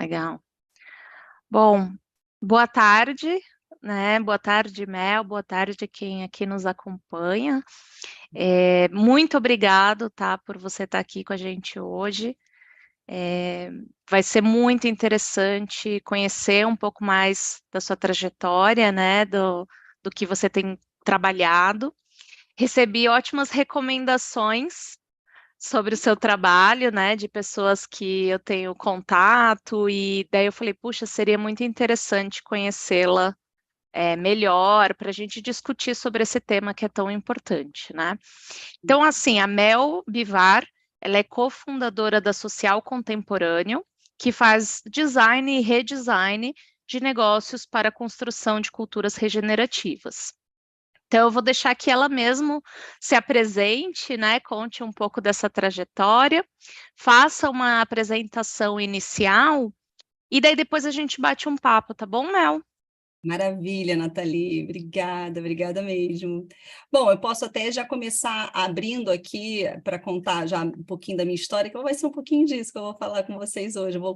Legal. Bom, boa tarde, né? Boa tarde, Mel, boa tarde quem aqui nos acompanha. Muito obrigado, tá, por você estar aqui com a gente hoje. Vai ser muito interessante conhecer um pouco mais da sua trajetória, né? Do que você tem trabalhado. Recebi ótimas recomendações sobre o seu trabalho, né, de pessoas que eu tenho contato, e daí eu falei, puxa, seria muito interessante conhecê-la melhor para a gente discutir sobre esse tema que é tão importante, né? Então, assim, a Mel Bivar, ela é cofundadora da Social Contemporâneo, que faz design e redesign de negócios para a construção de culturas regenerativas. Então, eu vou deixar que ela mesmo se apresente, né? Conte um pouco dessa trajetória, faça uma apresentação inicial e daí depois a gente bate um papo, tá bom, Mel? Maravilha, Nathalie, obrigada mesmo. Bom, eu posso até já começar abrindo aqui para contar já um pouquinho da minha história, que vai ser um pouquinho disso que eu vou falar com vocês hoje. Eu vou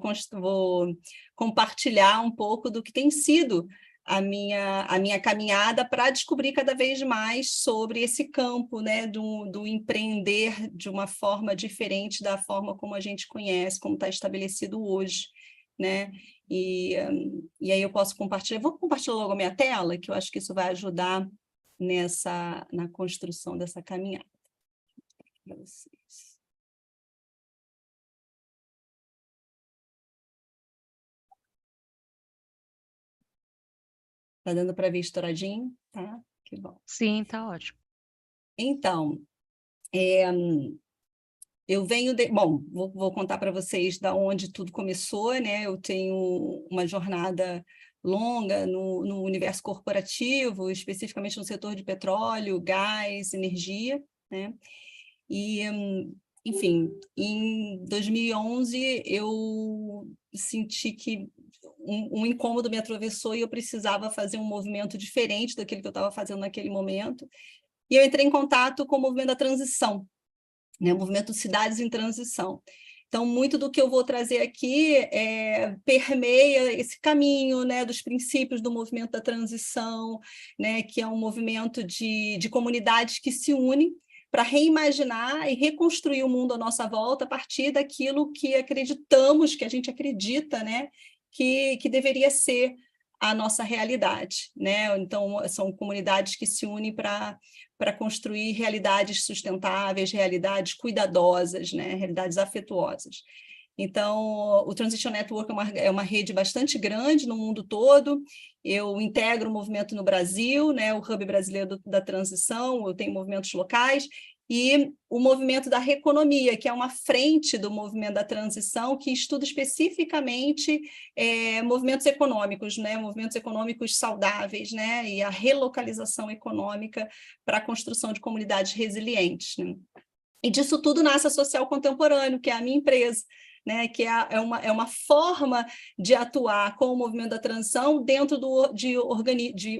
compartilhar um pouco do que tem sido a minha caminhada para descobrir cada vez mais sobre esse campo, né, do empreender de uma forma diferente da forma como a gente conhece, como está estabelecido hoje, né? E aí eu posso compartilhar. Vou compartilhar logo a minha tela, que eu acho que isso vai ajudar na construção dessa caminhada para vocês. Tá dando para ver estouradinho? Tá? Que bom. Sim, tá ótimo. Então, eu venho de... Bom, vou contar para vocês da onde tudo começou, né? Eu tenho uma jornada longa no universo corporativo, especificamente no setor de petróleo, gás, energia, né? E, enfim, em 2011 eu senti que um incômodo me atravessou e eu precisava fazer um movimento diferente daquele que eu estava fazendo naquele momento. E eu entrei em contato com o movimento da transição, né? O movimento Cidades em Transição. Então, muito do que eu vou trazer aqui permeia esse caminho, né, dos princípios do movimento da transição, né, que é um movimento de comunidades que se unem para reimaginar e reconstruir o mundo à nossa volta a partir daquilo que acreditamos, que a gente acredita, né, que deveria ser a nossa realidade, né? Então, são comunidades que se unem para construir realidades sustentáveis, realidades cuidadosas, né? Realidades afetuosas. Então, o Transition Network é uma rede bastante grande no mundo todo. Eu integro o movimento no Brasil, né? O Hub Brasileiro da Transição, eu tenho movimentos locais, e o movimento da Reconomia, que é uma frente do movimento da transição que estuda especificamente movimentos econômicos, né? Movimentos econômicos saudáveis, né? E a relocalização econômica para a construção de comunidades resilientes, né? E disso tudo nasce a Social Contemporâneo, que é a minha empresa, né, que é uma forma de atuar com o movimento da transição dentro de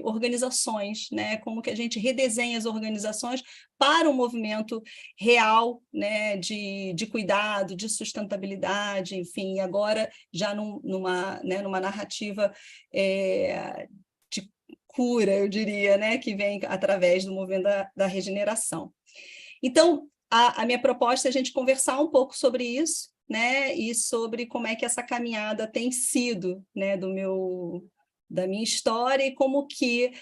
organizações, né, como que a gente redesenha as organizações para um movimento real, né, de cuidado, de sustentabilidade, enfim, agora já numa narrativa de cura, eu diria, né, que vem através do movimento da regeneração. Então, a minha proposta é a gente conversar um pouco sobre isso, né? E sobre como é que essa caminhada tem sido, né? Da minha história e como que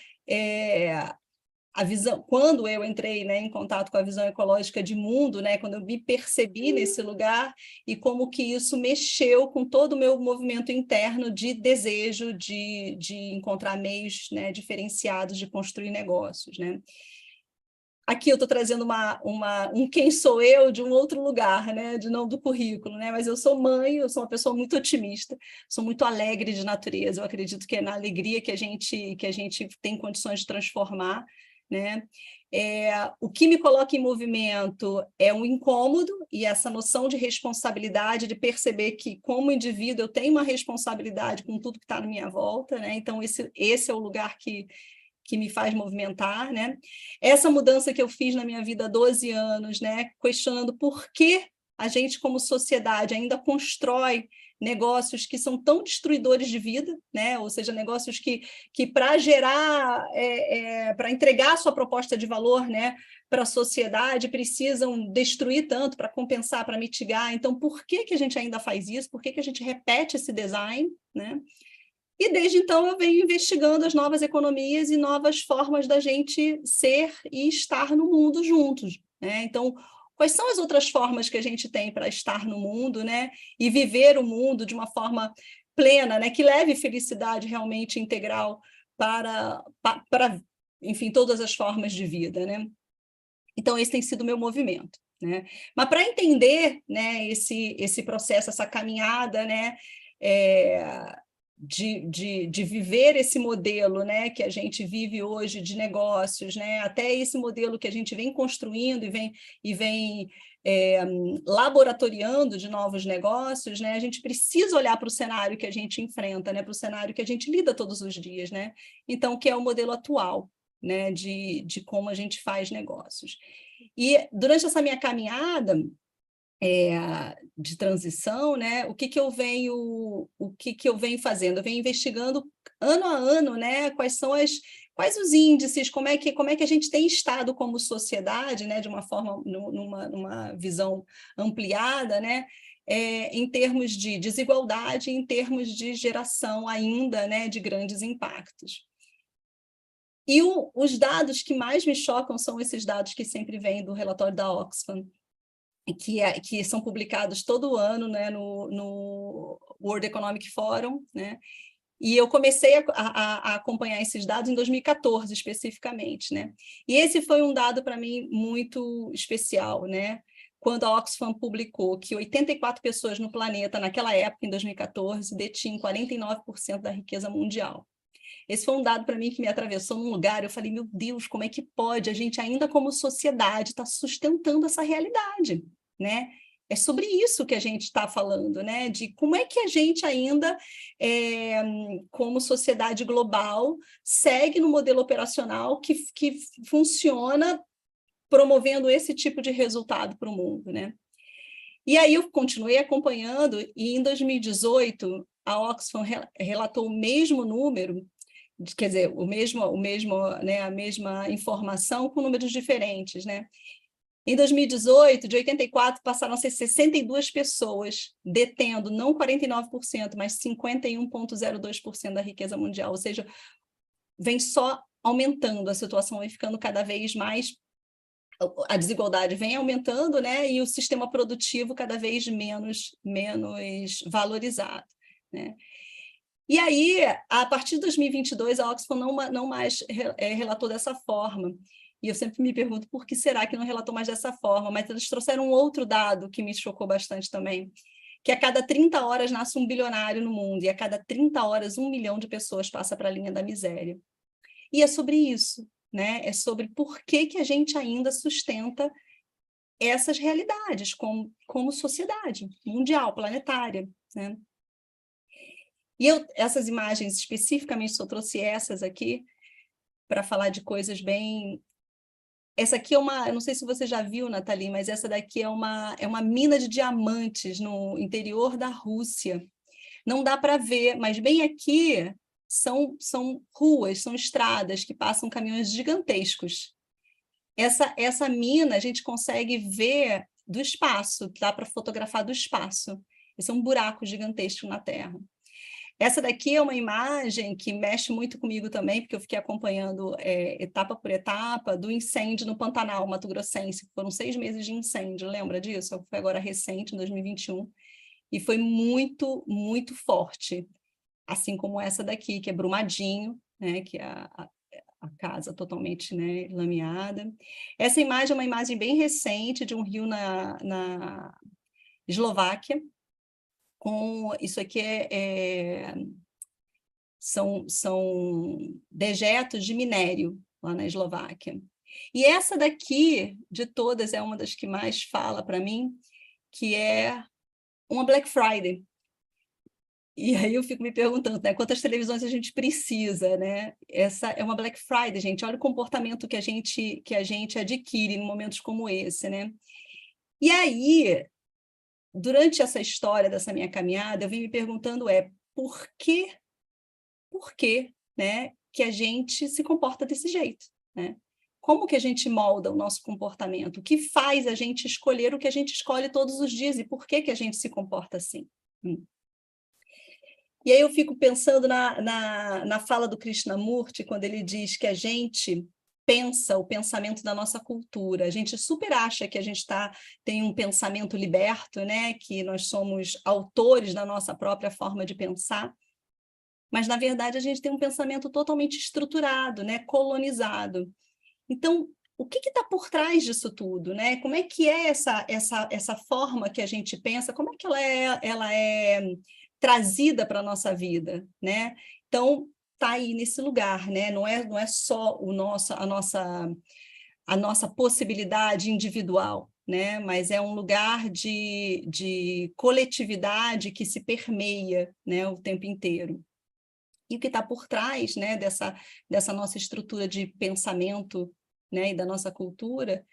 a visão, quando eu entrei, né, em contato com a visão ecológica de mundo, né? Quando eu me percebi nesse lugar e como que isso mexeu com todo o meu movimento interno de desejo de encontrar meios, né, diferenciados de construir negócios, né? Aqui eu estou trazendo um quem sou eu de um outro lugar, né? De não do currículo, né? Mas eu sou mãe, eu sou uma pessoa muito otimista, sou muito alegre de natureza. Eu acredito que é na alegria que a gente tem condições de transformar, né? O que me coloca em movimento é um incômodo e essa noção de responsabilidade, de perceber que, como indivíduo, eu tenho uma responsabilidade com tudo que está na minha volta, né? Então, esse é o lugar que me faz movimentar, né? Essa mudança que eu fiz na minha vida há 12 anos, né? Questionando por que a gente, como sociedade, ainda constrói negócios que são tão destruidores de vida, né? Ou seja, negócios que para gerar, para entregar a sua proposta de valor, né, para a sociedade, precisam destruir tanto para compensar, para mitigar. Então, por que a gente ainda faz isso? Por que a gente repete esse design, né? E desde então eu venho investigando as novas economias e novas formas da gente ser e estar no mundo juntos, né? Então, quais são as outras formas que a gente tem para estar no mundo, né? E viver o mundo de uma forma plena, né? Que leve felicidade realmente integral para, enfim, todas as formas de vida, né? Então, esse tem sido o meu movimento, né? Mas para entender, né, esse processo, essa caminhada, né, de viver esse modelo, né, que a gente vive hoje de negócios, né, até esse modelo que a gente vem construindo e vem laboratoriando de novos negócios, né, a gente precisa olhar para o cenário que a gente enfrenta, né, para o cenário que a gente lida todos os dias, né? Então, que é o modelo atual, né, de como a gente faz negócios. E durante essa minha caminhada de transição, né, o que eu venho fazendo? Eu venho investigando ano a ano, né, quais os índices, como é que a gente tem estado como sociedade, né, de uma forma, numa visão ampliada, né, em termos de desigualdade, em termos de geração ainda, né, de grandes impactos. E os dados que mais me chocam são esses dados que sempre vêm do relatório da Oxfam, que são publicados todo ano, né, no World Economic Forum, né? E eu comecei a acompanhar esses dados em 2014, especificamente, né? E esse foi um dado para mim muito especial, né? Quando a Oxfam publicou que 84 pessoas no planeta, naquela época, em 2014, detinham 49% da riqueza mundial. Esse foi um dado para mim que me atravessou num lugar, eu falei, meu Deus, como é que pode? A gente ainda como sociedade está sustentando essa realidade, né? É sobre isso que a gente está falando, né? De como é que a gente ainda, como sociedade global, segue no modelo operacional que funciona promovendo esse tipo de resultado para o mundo, né? E aí eu continuei acompanhando e em 2018 a Oxfam relatou o mesmo número, quer dizer, né, a mesma informação com números diferentes, né? Em 2018, de 84, passaram a ser 62 pessoas detendo não 49%, mas 51,02% da riqueza mundial, ou seja, vem só aumentando, a situação vem ficando cada vez mais, a desigualdade vem aumentando, né? E o sistema produtivo cada vez menos valorizado, né? E aí, a partir de 2022, a Oxfam não mais relatou dessa forma. E eu sempre me pergunto por que será que não relatou mais dessa forma, mas eles trouxeram um outro dado que me chocou bastante também, que a cada 30 horas nasce um bilionário no mundo, e a cada 30 horas 1 milhão de pessoas passa para a linha da miséria. E é sobre isso, né? É sobre por que a gente ainda sustenta essas realidades como sociedade mundial, planetária, né? E essas imagens, especificamente, só trouxe essas aqui para falar de coisas bem... Essa aqui eu não sei se você já viu, Nathalie, mas essa daqui é uma mina de diamantes no interior da Rússia. Não dá para ver, mas bem aqui são ruas, são estradas que passam caminhões gigantescos. Essa mina a gente consegue ver do espaço, dá para fotografar do espaço. Esse é um buraco gigantesco na Terra. Essa daqui é uma imagem que mexe muito comigo também, porque eu fiquei acompanhando etapa por etapa do incêndio no Pantanal, Mato Grossense. Foram 6 meses de incêndio, lembra disso? Foi agora recente, em 2021. E foi muito, muito forte. Assim como essa daqui, que é Brumadinho, né? Que é a casa totalmente, né, lameada. Essa imagem é uma imagem bem recente de um rio na Eslováquia. Isso aqui são dejetos de minério lá na Eslováquia. E essa daqui, de todas, é uma das que mais fala para mim, que é uma Black Friday. E aí eu fico me perguntando, né, quantas televisões a gente precisa, né? Essa é uma Black Friday, gente. Olha o comportamento que a gente adquire em momentos como esse, né? E aí durante essa história dessa minha caminhada, eu vim me perguntando por que, né, que a gente se comporta desse jeito, né? Como que a gente molda o nosso comportamento? O que faz a gente escolher o que a gente escolhe todos os dias e por que a gente se comporta assim? E aí eu fico pensando na fala do Krishnamurti, quando ele diz que a gente pensa o pensamento da nossa cultura. A gente super acha que a gente tem um pensamento liberto, né? Que nós somos autores da nossa própria forma de pensar, mas, na verdade, a gente tem um pensamento totalmente estruturado, né? Colonizado. Então, o que está por trás disso tudo, né? Como é que é essa forma que a gente pensa? Como é que ela é trazida para a nossa vida, né? Então, está aí nesse lugar, né? Não é só a nossa possibilidade individual, né? Mas é um lugar de coletividade que se permeia, né, o tempo inteiro. E o que está por trás, né, dessa nossa estrutura de pensamento, né, e da nossa cultura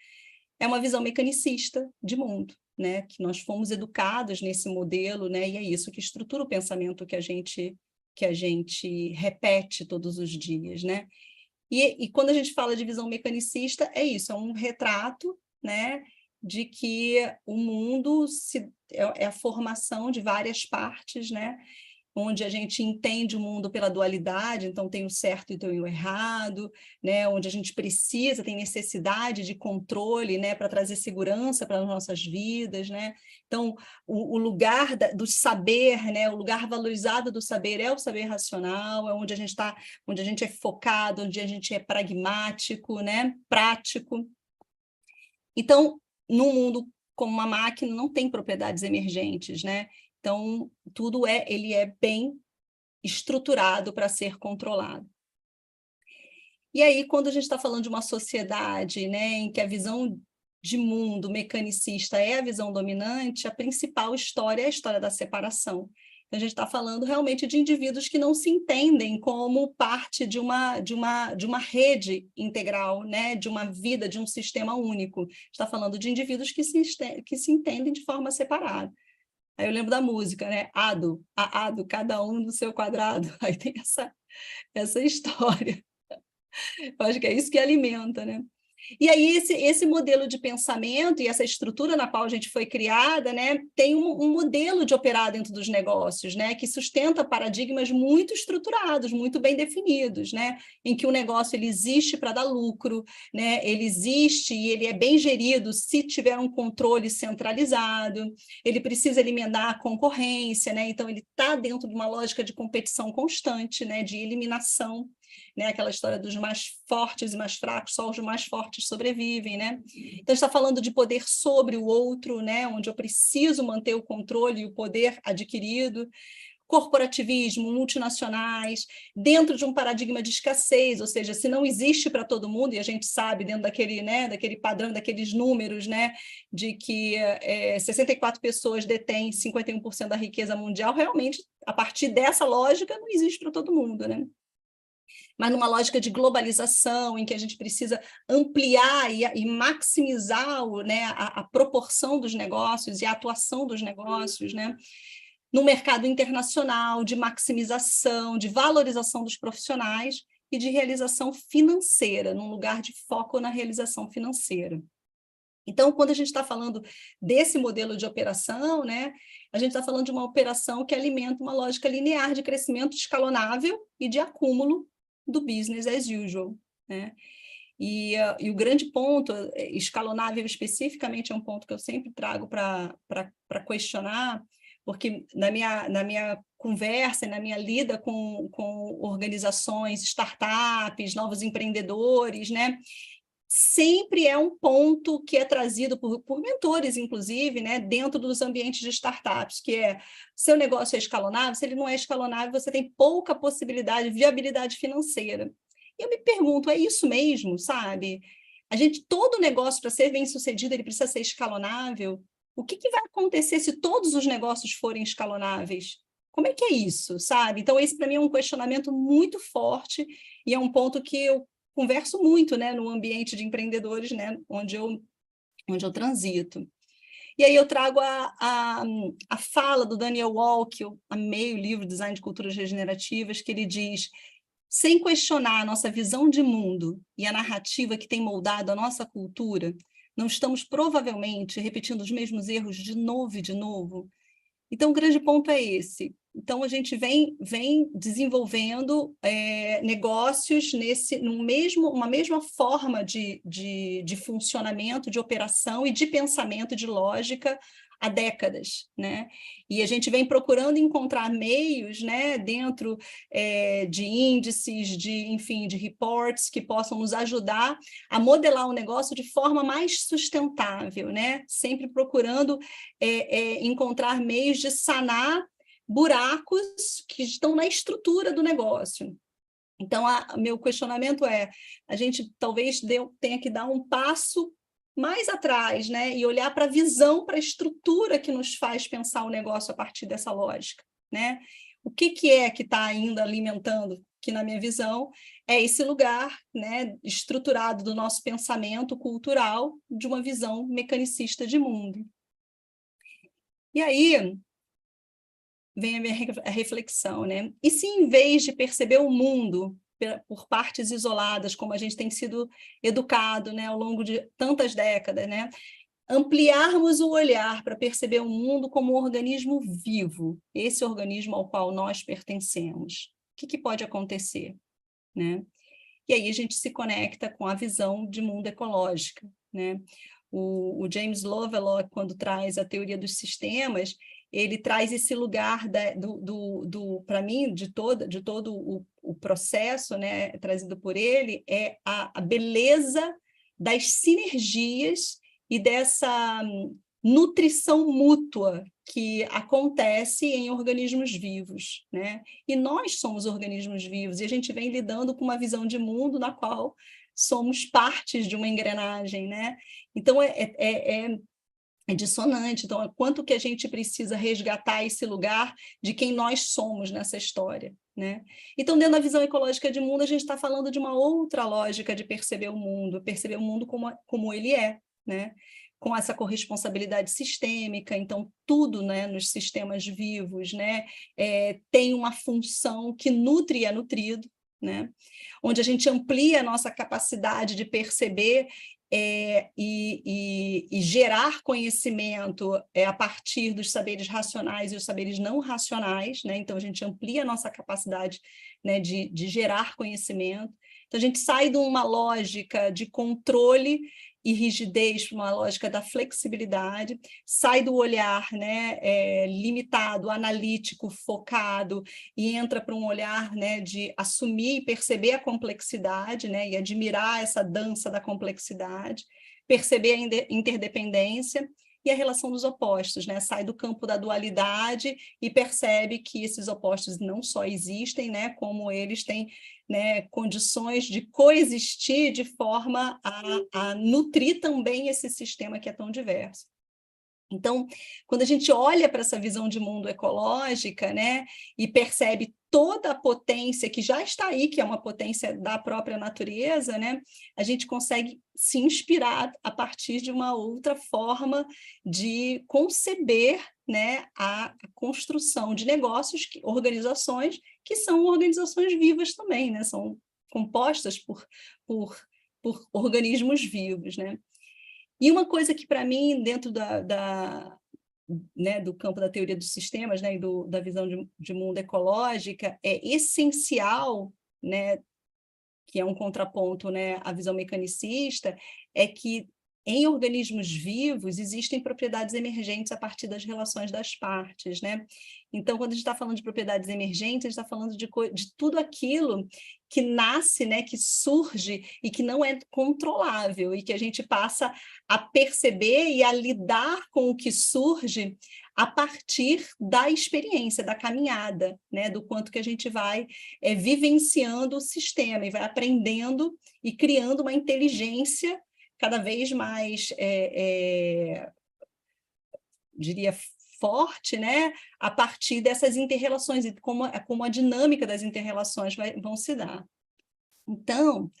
é uma visão mecanicista de mundo, né, que nós fomos educados nesse modelo, né, e é isso que estrutura o pensamento que a gente repete todos os dias, né? E quando a gente fala de visão mecanicista, é isso, é um retrato, né, de que o mundo é a formação de várias partes, né, onde a gente entende o mundo pela dualidade, então tem o certo e tem o errado, né? Onde a gente tem necessidade de controle, né? Para trazer segurança para as nossas vidas, né? Então, o lugar do saber, né? O lugar valorizado do saber é o saber racional, é onde a gente onde a gente é focado, onde a gente é pragmático, né? Prático. Então, num mundo como uma máquina, não tem propriedades emergentes, né? Então, ele é bem estruturado para ser controlado. E aí, quando a gente está falando de uma sociedade, né, em que a visão de mundo mecanicista é a visão dominante, a principal história é a história da separação. Então, a gente está falando realmente de indivíduos que não se entendem como parte de uma rede integral, né, de uma vida, de um sistema único. Está falando de indivíduos que se entendem de forma separada. Aí eu lembro da música, né? Ado, cada um no seu quadrado. Aí tem essa história. Eu acho que é isso que alimenta, né? E aí esse modelo de pensamento e essa estrutura na qual a gente foi criada, né, tem um modelo de operar dentro dos negócios, né, que sustenta paradigmas muito estruturados, muito bem definidos, né, em que o negócio ele existe para dar lucro, né, ele existe e ele é bem gerido se tiver um controle centralizado, ele precisa eliminar a concorrência, né, então ele está dentro de uma lógica de competição constante, né, de eliminação, né? Aquela história dos mais fortes e mais fracos, só os mais fortes sobrevivem, né? Então, está falando de poder sobre o outro, né? Onde eu preciso manter o controle e o poder adquirido, corporativismo, multinacionais, dentro de um paradigma de escassez, ou seja, se não existe para todo mundo, e a gente sabe dentro daquele padrão, daqueles números, né, de que 64 pessoas detêm 51% da riqueza mundial, realmente, a partir dessa lógica, não existe para todo mundo, né? Mas numa lógica de globalização, em que a gente precisa ampliar e maximizar né, a proporção dos negócios e a atuação dos negócios, né? No mercado internacional, de maximização, de valorização dos profissionais e de realização financeira, num lugar de foco na realização financeira. Então, quando a gente está falando desse modelo de operação, né, a gente está falando de uma operação que alimenta uma lógica linear de crescimento escalonável e de acúmulo do business as usual, né? E o grande ponto, escalonável especificamente, é um ponto que eu sempre trago para questionar, porque na minha conversa, na minha lida com organizações, startups, novos empreendedores, né? Sempre é um ponto que é trazido por mentores, inclusive, né, dentro dos ambientes de startups, que é, seu negócio é escalonável, se ele não é escalonável, você tem pouca possibilidade, viabilidade financeira. E eu me pergunto, é isso mesmo, sabe? Todo negócio, para ser bem-sucedido, ele precisa ser escalonável? O que vai acontecer se todos os negócios forem escalonáveis? Como é que é isso, sabe? Então, esse, para mim, é um questionamento muito forte e é um ponto que eu converso muito, né, no ambiente de empreendedores, né, onde eu transito. E aí eu trago a fala do Daniel Wall, que eu amei o livro Design de Culturas Regenerativas, que ele diz: sem questionar a nossa visão de mundo e a narrativa que tem moldado a nossa cultura, não estamos provavelmente repetindo os mesmos erros de novo e de novo? Então, o grande ponto é esse. Então, a gente vem desenvolvendo negócios uma mesma forma de funcionamento, de operação e de pensamento, de lógica, há décadas, né? E a gente vem procurando encontrar meios, né, dentro de índices, enfim, de reports que possam nos ajudar a modelar o negócio de forma mais sustentável, né? Sempre procurando encontrar meios de sanar buracos que estão na estrutura do negócio. Então, meu questionamento é: a gente talvez tenha que dar um passo mais atrás, né? E olhar para a visão, para a estrutura que nos faz pensar o negócio a partir dessa lógica, né? O que é que está ainda alimentando, que na minha visão é esse lugar, né, estruturado do nosso pensamento cultural de uma visão mecanicista de mundo. E aí vem a minha reflexão, né? E se em vez de perceber o mundo por partes isoladas, como a gente tem sido educado, né, ao longo de tantas décadas, né, ampliarmos o olhar para perceber o mundo como um organismo vivo, esse organismo ao qual nós pertencemos, o que pode acontecer, né? E aí a gente se conecta com a visão de mundo ecológica, né? O James Lovelock, quando traz a teoria dos sistemas, ele traz esse lugar para mim, de todo o processo, né, trazido por ele, é a beleza das sinergias e dessa nutrição mútua que acontece em organismos vivos, né? E nós somos organismos vivos, e a gente vem lidando com uma visão de mundo na qual somos partes de uma engrenagem, né? Então, é dissonante. Então, quanto que a gente precisa resgatar esse lugar de quem nós somos nessa história, né? Então, dentro da visão ecológica de mundo, a gente está falando de uma outra lógica de perceber o mundo como ele é, né? Com essa corresponsabilidade sistêmica. Então, tudo, né, nos sistemas vivos, né, tem uma função que nutre e é nutrido, né? Onde a gente amplia a nossa capacidade de perceber e gerar conhecimento a partir dos saberes racionais e os saberes não racionais, né? Então, a gente amplia a nossa capacidade, né, de gerar conhecimento. Então, a gente sai de uma lógica de controle e rigidez para uma lógica da flexibilidade, sai do olhar, né, limitado, analítico, focado, e entra para um olhar, né, de assumir e perceber a complexidade, né, e admirar essa dança da complexidade, perceber a interdependência e a relação dos opostos, né? Sai do campo da dualidade e percebe que esses opostos não só existem, né, como eles têm, né, condições de coexistir de forma a nutrir também esse sistema que é tão diverso. Então, quando a gente olha para essa visão de mundo ecológica, né, e percebe toda a potência que já está aí, que é uma potência da própria natureza, né, a gente consegue se inspirar a partir de uma outra forma de conceber, né, a construção de negócios, organizações que são organizações vivas também, né, são compostas por organismos vivos, né? E uma coisa que, para mim, dentro né, do campo da teoria dos sistemas, né, e da visão de mundo ecológica, é essencial, né, que é um contraponto, né, à visão mecanicista, é que em organismos vivos existem propriedades emergentes a partir das relações das partes, né? Então, quando a gente está falando de propriedades emergentes, a gente está falando de tudo aquilo que nasce, né, que surge e que não é controlável, e que a gente passa a perceber e a lidar com o que surge a partir da experiência, da caminhada, né, do quanto que a gente vai vivenciando o sistema e vai aprendendo e criando uma inteligência cada vez mais, diria, forte, né, a partir dessas inter-relações e como a dinâmica das inter-relações vão se dar. Então,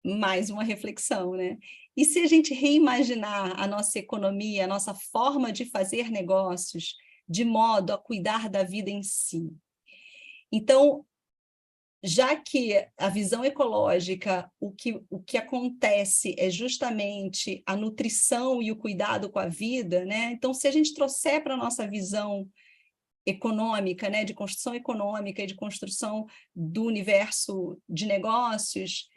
mais uma reflexão, né? E se a gente reimaginar a nossa economia, a nossa forma de fazer negócios, de modo a cuidar da vida em si? Então, já que a visão ecológica, o que acontece é justamente a nutrição e o cuidado com a vida, né? Então, se a gente trouxer para a nossa visão econômica, né, de construção econômica e de construção do universo de negócios,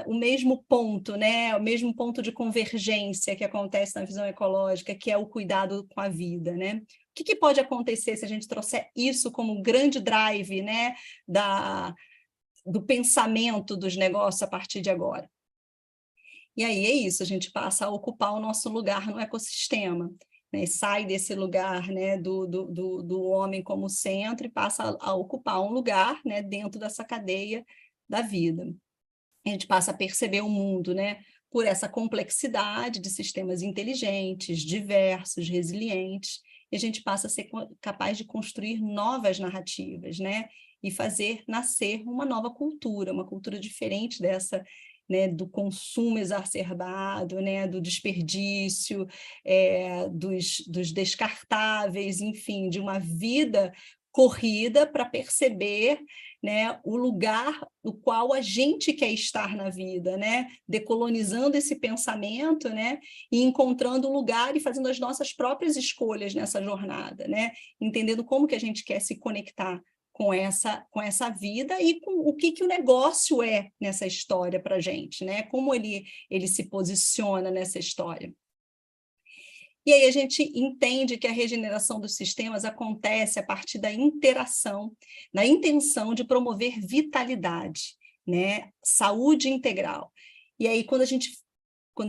o mesmo ponto, né, o mesmo ponto de convergência que acontece na visão ecológica, que é o cuidado com a vida, né? O que pode acontecer se a gente trouxer isso como um grande drive, né, do pensamento dos negócios a partir de agora? E aí é isso, a gente passa a ocupar o nosso lugar no ecossistema, né? Sai desse lugar, né, do homem como centro e passa a ocupar um lugar, né, dentro dessa cadeia da vida. A gente passa a perceber o mundo, né, por essa complexidade de sistemas inteligentes, diversos, resilientes, e a gente passa a ser capaz de construir novas narrativas, né, e fazer nascer uma nova cultura, uma cultura diferente dessa, né, do consumo exacerbado, né, do desperdício, dos descartáveis, enfim, de uma vida corrida para perceber, né, o lugar no qual a gente quer estar na vida, né, decolonizando esse pensamento, né, e encontrando um lugar e fazendo as nossas próprias escolhas nessa jornada, né, entendendo como que a gente quer se conectar com essa vida e com o que o negócio é nessa história para a gente, né, como ele se posiciona nessa história. E aí a gente entende que a regeneração dos sistemas acontece a partir da interação, na intenção de promover vitalidade, né? Saúde integral. E aí, quando a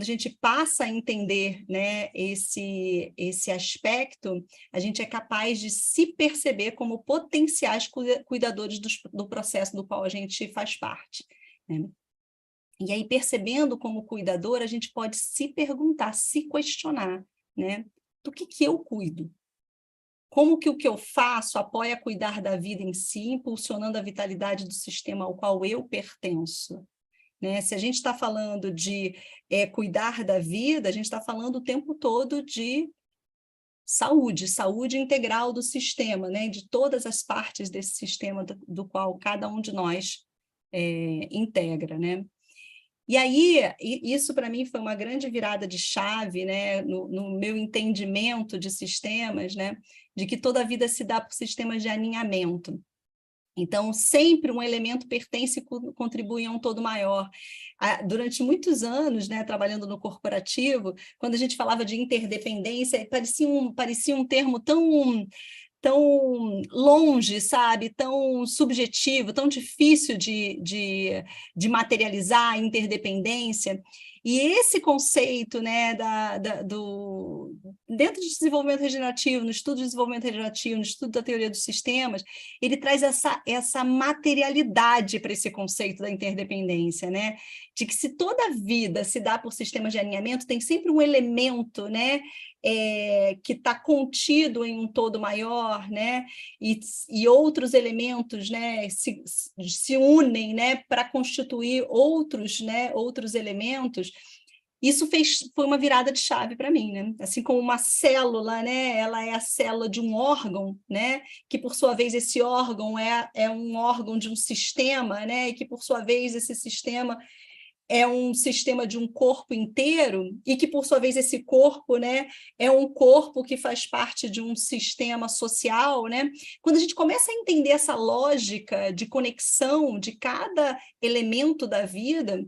gente passa a entender, né, esse aspecto, a gente é capaz de se perceber como potenciais cuidadores do processo do qual a gente faz parte, né? E aí, percebendo como cuidador, a gente pode se perguntar, se questionar, né? Do que eu cuido? Como que o que eu faço apoia a cuidar da vida em si, impulsionando a vitalidade do sistema ao qual eu pertenço? Né? Se a gente está falando de cuidar da vida, a gente está falando o tempo todo de saúde integral do sistema, né? De todas as partes desse sistema do qual cada um de nós integra, né? E aí, isso para mim foi uma grande virada de chave, né, no meu entendimento de sistemas, né, de que toda a vida se dá por sistemas de alinhamento. Então, sempre um elemento pertence e contribui a um todo maior. Durante muitos anos, né, trabalhando no corporativo, quando a gente falava de interdependência, parecia um termo tão longe, sabe? Tão subjetivo, tão difícil de materializar a interdependência. E esse conceito, né, dentro de desenvolvimento regenerativo, no estudo de desenvolvimento regenerativo, no estudo da teoria dos sistemas, ele traz essa materialidade para esse conceito da interdependência, né? De que se toda a vida se dá por sistemas de alinhamento, tem sempre um elemento, né, que está contido em um todo maior, né? E outros elementos, né, se unem, né, para constituir outros, né, outros elementos. Isso foi uma virada de chave para mim, né? Assim como uma célula, né? Ela é a célula de um órgão, né? Que por sua vez esse órgão é um órgão de um sistema, né? E que por sua vez esse sistema é um sistema de um corpo inteiro, e que, por sua vez, esse corpo, né, é um corpo que faz parte de um sistema social, né? Quando a gente começa a entender essa lógica de conexão de cada elemento da vida,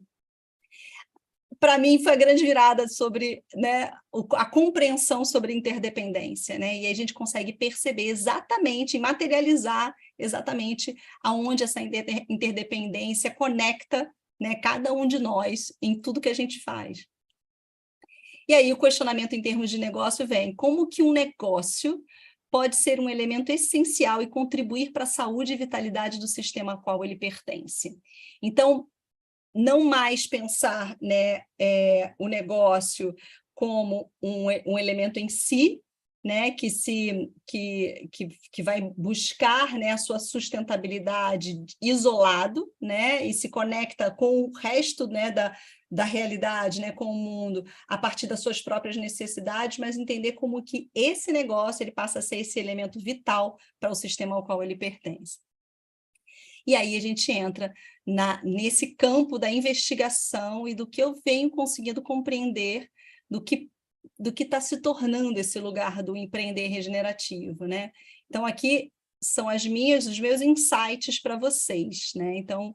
para mim foi a grande virada sobre, né, a compreensão sobre interdependência, né? E aí a gente consegue perceber exatamente, materializar exatamente aonde essa interdependência conecta, né, cada um de nós em tudo que a gente faz. E aí o questionamento em termos de negócio vem: como que um negócio pode ser um elemento essencial e contribuir para a saúde e vitalidade do sistema ao qual ele pertence? Então, não mais pensar, né, o negócio como um elemento em si, né, que vai buscar, né, a sua sustentabilidade isolado, né, e se conecta com o resto, né, da realidade, né, com o mundo, a partir das suas próprias necessidades, mas entender como que esse negócio ele passa a ser esse elemento vital para o sistema ao qual ele pertence. E aí a gente entra nesse campo da investigação e do que eu venho conseguindo compreender do que está se tornando esse lugar do empreender regenerativo, né? Então, aqui são os meus insights para vocês, né? Então,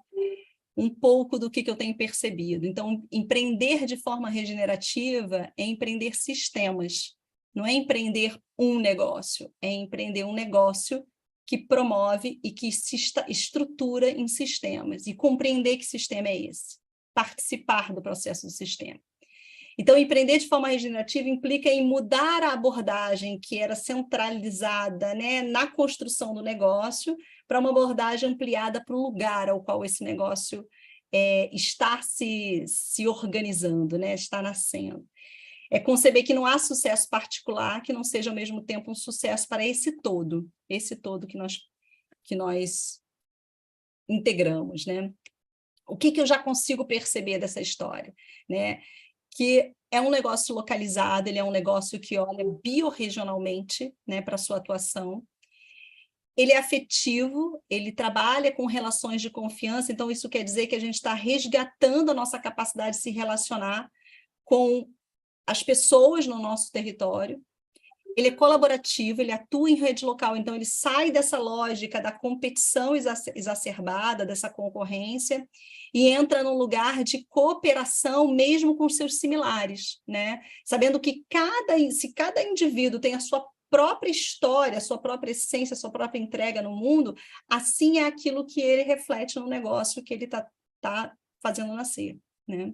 um pouco do que eu tenho percebido. Então, empreender de forma regenerativa é empreender sistemas, não é empreender um negócio, é empreender um negócio que promove e que se estrutura em sistemas, e compreender que sistema é esse, participar do processo do sistema. Então, empreender de forma regenerativa implica em mudar a abordagem que era centralizada, né, na construção do negócio, para uma abordagem ampliada para o lugar ao qual esse negócio está se organizando, né, está nascendo. É conceber que não há sucesso particular que não seja ao mesmo tempo um sucesso para esse todo que nós integramos, né? O que eu já consigo perceber dessa história, né? Que é um negócio localizado, ele é um negócio que olha biorregionalmente, né, para a sua atuação. Ele é afetivo, ele trabalha com relações de confiança, então isso quer dizer que a gente está resgatando a nossa capacidade de se relacionar com as pessoas no nosso território. Ele é colaborativo, ele atua em rede local, então ele sai dessa lógica da competição exacerbada, dessa concorrência, e entra num lugar de cooperação mesmo com seus similares, né? Sabendo que se cada indivíduo tem a sua própria história, a sua própria essência, a sua própria entrega no mundo, assim é aquilo que ele reflete no negócio que ele tá fazendo nascer, né?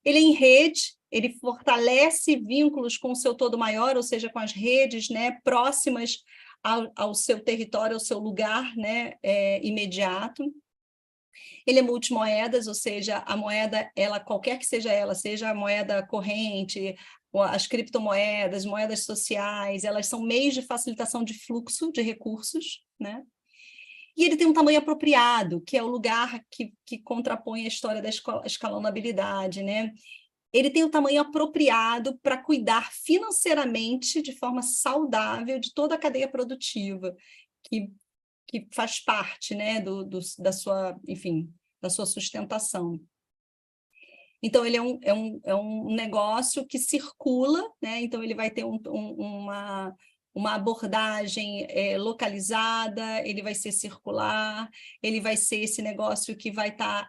Ele é em rede, ele fortalece vínculos com o seu todo maior, ou seja, com as redes, né, próximas ao seu território, ao seu lugar, né, imediato. Ele é multimoedas, ou seja, a moeda, qualquer que seja ela, seja a moeda corrente, as criptomoedas, moedas sociais, elas são meios de facilitação de fluxo de recursos, né? E ele tem um tamanho apropriado, que é o lugar que contrapõe a história da escalonabilidade, né? Ele tem o tamanho apropriado para cuidar financeiramente, de forma saudável, de toda a cadeia produtiva, que faz parte, né, da sua, enfim, da sua sustentação. Então, ele é um negócio que circula, né? Então, ele vai ter uma abordagem localizada, ele vai ser circular, ele vai ser esse negócio que vai estar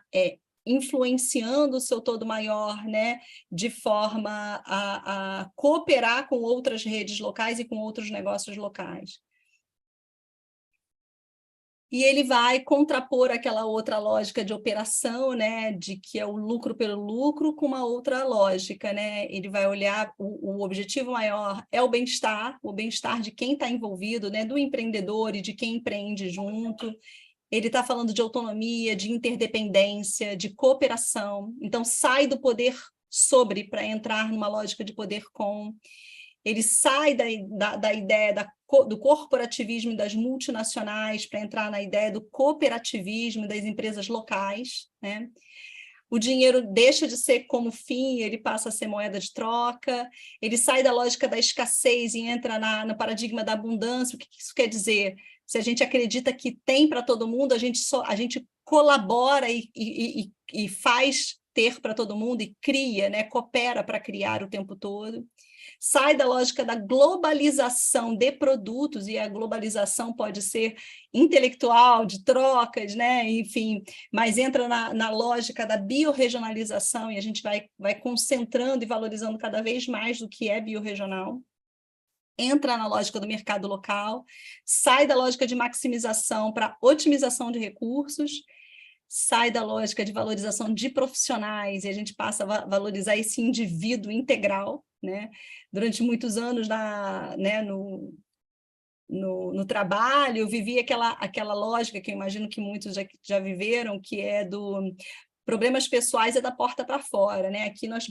influenciando o seu todo maior, né? De forma a cooperar com outras redes locais e com outros negócios locais. E ele vai contrapor aquela outra lógica de operação, né, de que é o lucro pelo lucro, com uma outra lógica, né? Ele vai olhar o objetivo maior é o bem-estar de quem está envolvido, né, do empreendedor e de quem empreende junto. Ele está falando de autonomia, de interdependência, de cooperação. Então, sai do poder sobre para entrar numa lógica de poder com. Ele sai da ideia do corporativismo e das multinacionais para entrar na ideia do cooperativismo das empresas locais, né? O dinheiro deixa de ser como fim, ele passa a ser moeda de troca, ele sai da lógica da escassez e entra no paradigma da abundância. O que isso quer dizer? Se a gente acredita que tem para todo mundo, a gente colabora e faz ter para todo mundo e cria, né? Coopera para criar o tempo todo. Sai da lógica da globalização de produtos, e a globalização pode ser intelectual, de trocas, né? Enfim, mas entra na lógica da biorregionalização, e a gente vai concentrando e valorizando cada vez mais do que é biorregional. Entra na lógica do mercado local, sai da lógica de maximização para otimização de recursos, sai da lógica de valorização de profissionais, e a gente passa a valorizar esse indivíduo integral, né? Durante muitos anos no trabalho, eu vivi aquela lógica que eu imagino que muitos já viveram, que é do problemas pessoais é da porta para fora, né? Aqui nós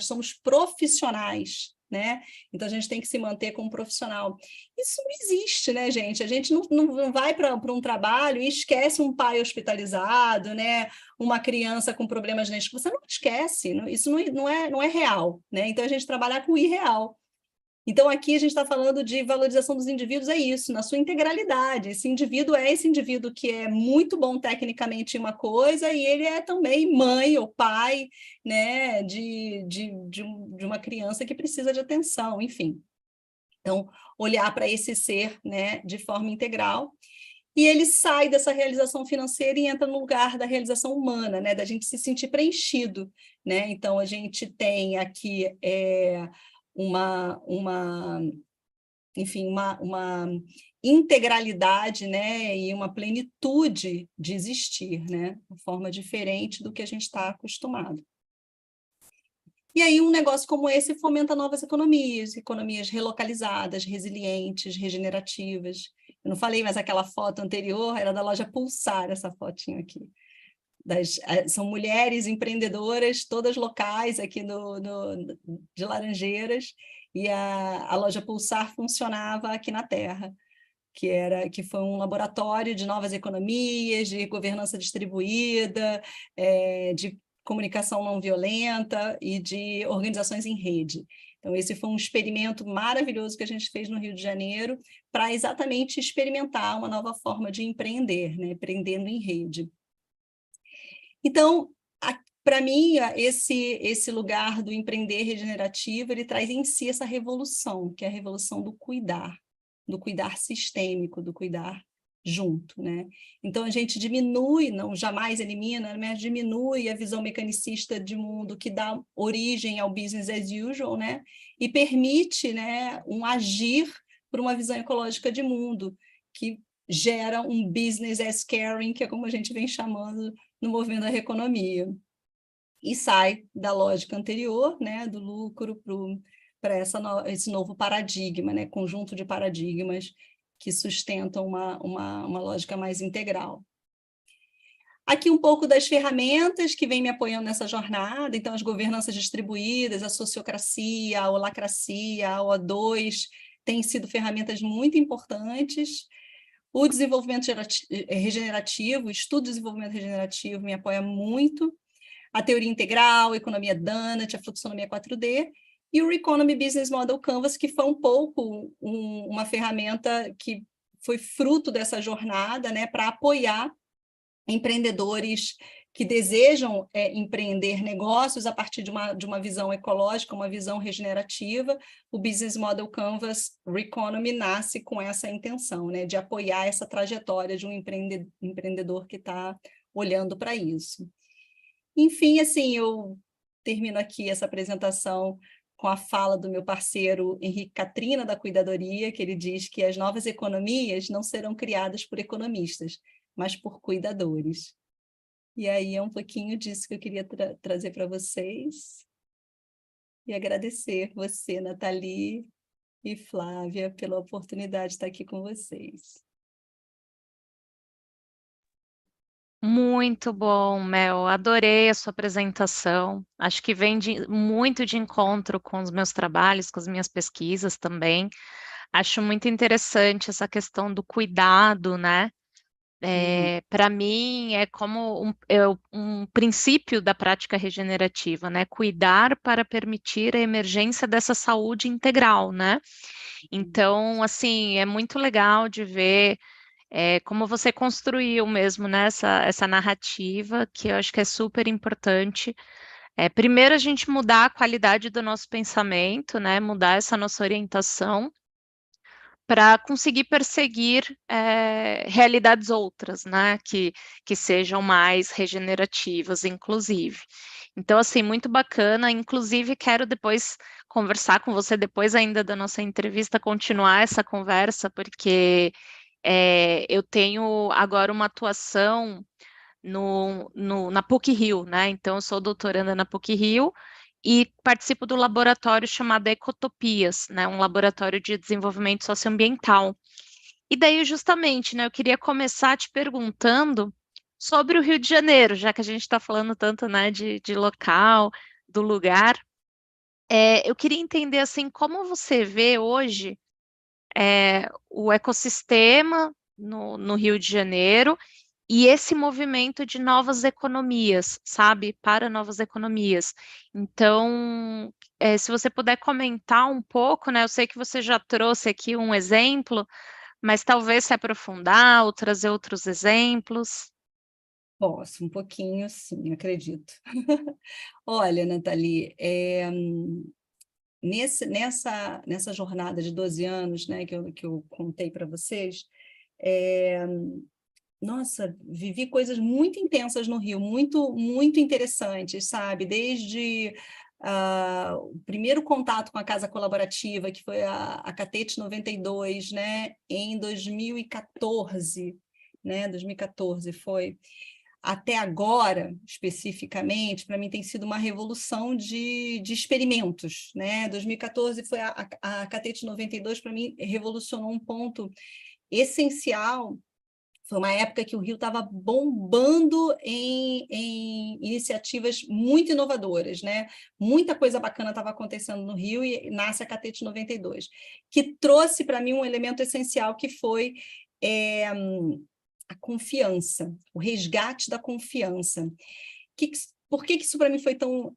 somos profissionais, né? Então, a gente tem que se manter como profissional. Isso não existe, né, gente? A gente não vai para um trabalho e esquece um pai hospitalizado, né? Uma criança com problemas genéticos. Você não esquece, isso não é real, né? Então, a gente trabalhar com o irreal. Então, aqui a gente está falando de valorização dos indivíduos, é isso, na sua integralidade. Esse indivíduo é esse indivíduo que é muito bom tecnicamente em uma coisa e ele é também mãe ou pai, né, de uma criança que precisa de atenção, enfim. Então, olhar para esse ser, né, de forma integral. E ele sai dessa realização financeira e entra no lugar da realização humana, né, da gente se sentir preenchido, né? Então, a gente tem aqui uma enfim, uma integralidade, né, e uma plenitude de existir, né, uma forma diferente do que a gente está acostumado. E aí um negócio como esse fomenta novas economias, economias relocalizadas, resilientes, regenerativas. Eu não falei, mas aquela foto anterior era da loja Pulsar, essa fotinha aqui. São mulheres empreendedoras, todas locais aqui de Laranjeiras, e a loja Pulsar funcionava aqui na Terra, que foi um laboratório de novas economias, de governança distribuída, de comunicação não violenta e de organizações em rede. Então, esse foi um experimento maravilhoso que a gente fez no Rio de Janeiro para exatamente experimentar uma nova forma de empreender, né? Empreendendo em rede. Então, para mim, esse lugar do empreender regenerativo, ele traz em si essa revolução, que é a revolução do cuidar sistêmico, do cuidar junto, né? Então, a gente diminui, não jamais elimina, mas diminui a visão mecanicista de mundo que dá origem ao business as usual, né? E permite, né, um agir por uma visão ecológica de mundo, que gera um business as caring, que é como a gente vem chamando no movimento da economia. E sai da lógica anterior, né, do lucro, para esse novo paradigma, né, conjunto de paradigmas que sustentam uma lógica mais integral. Aqui um pouco das ferramentas que vêm me apoiando nessa jornada, então as governanças distribuídas, a sociocracia, a holacracia, a O2, têm sido ferramentas muito importantes. O desenvolvimento regenerativo, o estudo de desenvolvimento regenerativo me apoia muito. A teoria integral, a economia Donut, a fluxonomia 4D, e o Economy Business Model Canvas, que foi um pouco uma ferramenta que foi fruto dessa jornada, né, para apoiar empreendedores que desejam empreender negócios a partir de uma visão ecológica, uma visão regenerativa. O Business Model Canvas Reconomy nasce com essa intenção, né, de apoiar essa trajetória de um empreendedor que está olhando para isso. Enfim, assim, eu termino aqui essa apresentação com a fala do meu parceiro Henrique Catrina, da Cuidadoria, que ele diz que as novas economias não serão criadas por economistas, mas por cuidadores. E aí é um pouquinho disso que eu queria trazer para vocês. E agradecer você, Nathalie e Flávia, pela oportunidade de estar aqui com vocês. Muito bom, Mel. Adorei a sua apresentação. Acho que vem muito de encontro com os meus trabalhos, com as minhas pesquisas também. Acho muito interessante essa questão do cuidado, né? Para mim, é como um princípio da prática regenerativa, né? Cuidar para permitir a emergência dessa saúde integral, né? Então, assim, é muito legal de ver como você construiu mesmo, né, essa narrativa, que eu acho que é super importante. Primeiro, a gente mudar a qualidade do nosso pensamento, né? Mudar essa nossa orientação para conseguir perseguir realidades outras, né, que sejam mais regenerativas, inclusive. Então, assim, muito bacana. Inclusive, quero depois conversar com você, depois ainda da nossa entrevista, continuar essa conversa, porque eu tenho agora uma atuação na PUC-Rio, né? Então, eu sou doutoranda na PUC-Rio e participo do laboratório chamado Ecotopias, né? Um laboratório de desenvolvimento socioambiental. E daí, justamente, né? Eu queria começar te perguntando sobre o Rio de Janeiro, já que a gente está falando tanto, né, de local, do lugar. eu queria entender, assim, como você vê hoje o ecossistema no Rio de Janeiro e esse movimento de novas economias, sabe? Para novas economias. Então, se você puder comentar um pouco, né? Eu sei que você já trouxe aqui um exemplo, mas talvez se aprofundar ou trazer outros exemplos. Posso, um pouquinho, sim, acredito. Olha, Nathalie, nessa jornada de 12 anos, né, que eu contei para vocês, nossa, vivi coisas muito intensas no Rio, muito, muito interessantes, sabe? Desde o primeiro contato com a Casa Colaborativa, que foi a Catete 92, né, em 2014, né, 2014 foi. Até agora, especificamente, para mim tem sido uma revolução de experimentos, né? 2014 foi a Catete 92, para mim, revolucionou um ponto essencial. Foi uma época que o Rio estava bombando em iniciativas muito inovadoras, né? Muita coisa bacana estava acontecendo no Rio e nasce a Catete 92, que trouxe para mim um elemento essencial que foi a confiança, o resgate da confiança. Por que isso para mim foi tão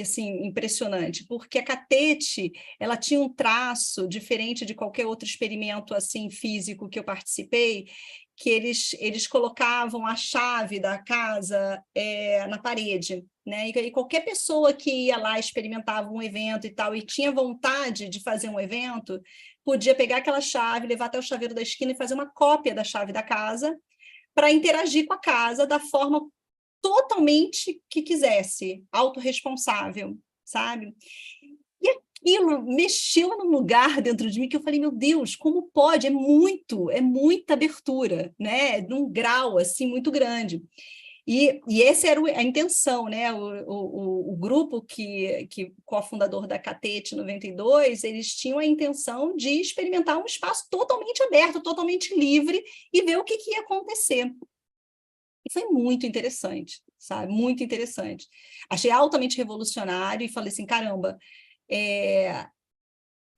assim, impressionante? Porque a Catete ela tinha um traço diferente de qualquer outro experimento assim físico que eu participei, que eles colocavam a chave da casa na parede, né? E qualquer pessoa que ia lá experimentava um evento e tal, e tinha vontade de fazer um evento, podia pegar aquela chave, levar até o chaveiro da esquina e fazer uma cópia da chave da casa para interagir com a casa da forma totalmente que quisesse, autorresponsável, sabe? E aquilo mexeu num lugar dentro de mim que eu falei, meu Deus, como pode? É muita abertura, né? Num grau assim muito grande. E essa era a intenção, né? O grupo que cofundador da Catete 92, eles tinham a intenção de experimentar um espaço totalmente aberto, totalmente livre e ver o que ia acontecer. E foi muito interessante, sabe? Muito interessante. Achei altamente revolucionário e falei assim, caramba,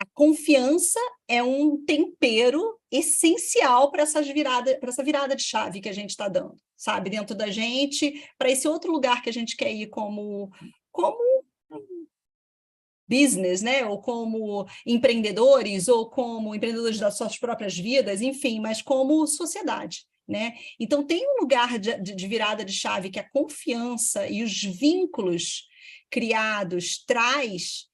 a confiança é um tempero essencial para essa virada de chave que a gente está dando, sabe? Dentro da gente, para esse outro lugar que a gente quer ir como business, né? Ou como empreendedores, ou como empreendedores das suas próprias vidas, enfim, mas como sociedade. Né? Então, tem um lugar de virada de chave que a confiança e os vínculos criados traz,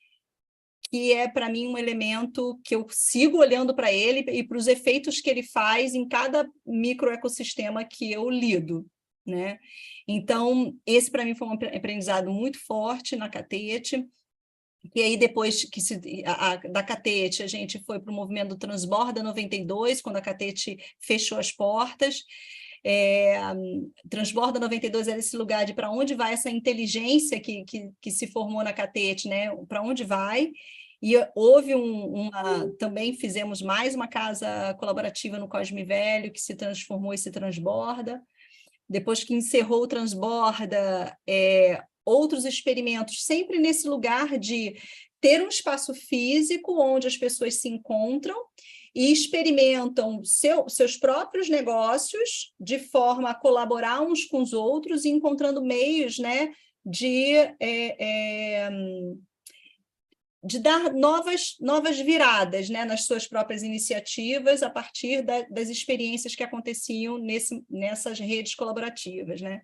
que é, para mim, um elemento que eu sigo olhando para ele e para os efeitos que ele faz em cada microecossistema que eu lido. Né? Então, esse, para mim, foi um aprendizado muito forte na Catete. E aí, depois da Catete, a gente foi para o movimento do Transborda 92, quando a Catete fechou as portas. Transborda 92 era esse lugar de para onde vai essa inteligência que se formou na Catete, né? Para onde vai? E houve também fizemos mais uma casa colaborativa no Cosme Velho, que se transformou e se transborda. Depois que encerrou o Transborda, outros experimentos, sempre nesse lugar de ter um espaço físico onde as pessoas se encontram e experimentam seus próprios negócios de forma a colaborar uns com os outros e encontrando meios, né, de dar novas viradas, né, nas suas próprias iniciativas a partir das experiências que aconteciam nessas redes colaborativas. Né?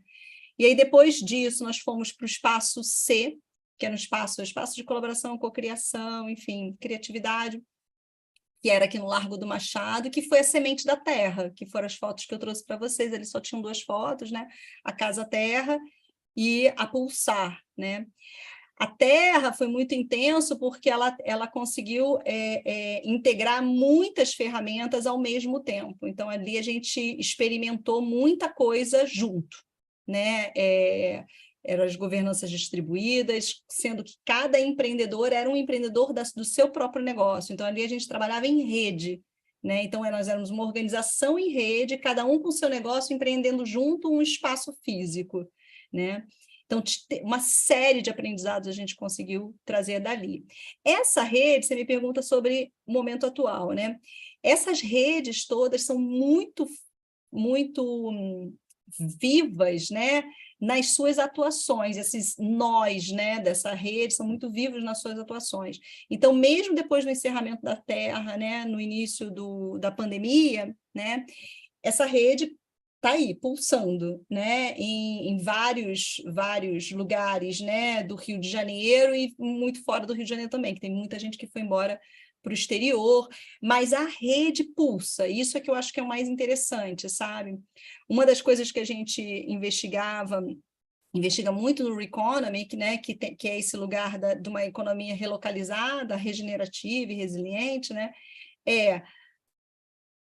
E aí, depois disso, nós fomos para o espaço C, que era um espaço de colaboração, cocriação, enfim, criatividade, que era aqui no Largo do Machado, que foi a Semente da Terra, que foram as fotos que eu trouxe para vocês. Eles só tinham 2 fotos, né? A Casa Terra e a Pulsar, né? A Terra foi muito intenso porque ela conseguiu integrar muitas ferramentas ao mesmo tempo. Então, ali a gente experimentou muita coisa junto, né? Eram as governanças distribuídas, sendo que cada empreendedor era um empreendedor do seu próprio negócio. Então, ali a gente trabalhava em rede, né? Então, nós éramos uma organização em rede, cada um com o seu negócio, empreendendo junto um espaço físico, né? Então, uma série de aprendizados a gente conseguiu trazer dali. Essa rede, você me pergunta sobre o momento atual, né? Essas redes todas são muito, muito vivas, né? Nas suas atuações, esses nós, né, dessa rede são muito vivos nas suas atuações. Então, mesmo depois do encerramento da Terra, né, no início da pandemia, né, essa rede está aí, pulsando, né, em vários lugares, né, do Rio de Janeiro e muito fora do Rio de Janeiro também, que tem muita gente que foi embora para o exterior, mas a rede pulsa, isso é que eu acho que é o mais interessante, sabe? Uma das coisas que a gente investiga muito no Reconomy, né, que é esse lugar de uma economia relocalizada, regenerativa e resiliente, né, é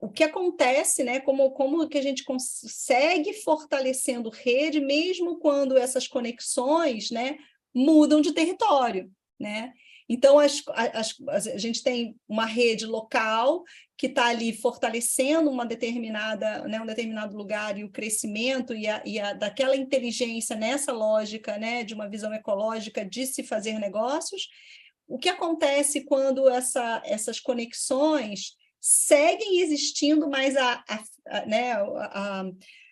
o que acontece, né, como que a gente consegue fortalecendo rede, mesmo quando essas conexões, né, mudam de território, né? Então, a gente tem uma rede local que está ali fortalecendo um determinado lugar e o crescimento daquela inteligência nessa lógica, né, de uma visão ecológica de se fazer negócios. O que acontece quando essas conexões seguem existindo, mas né,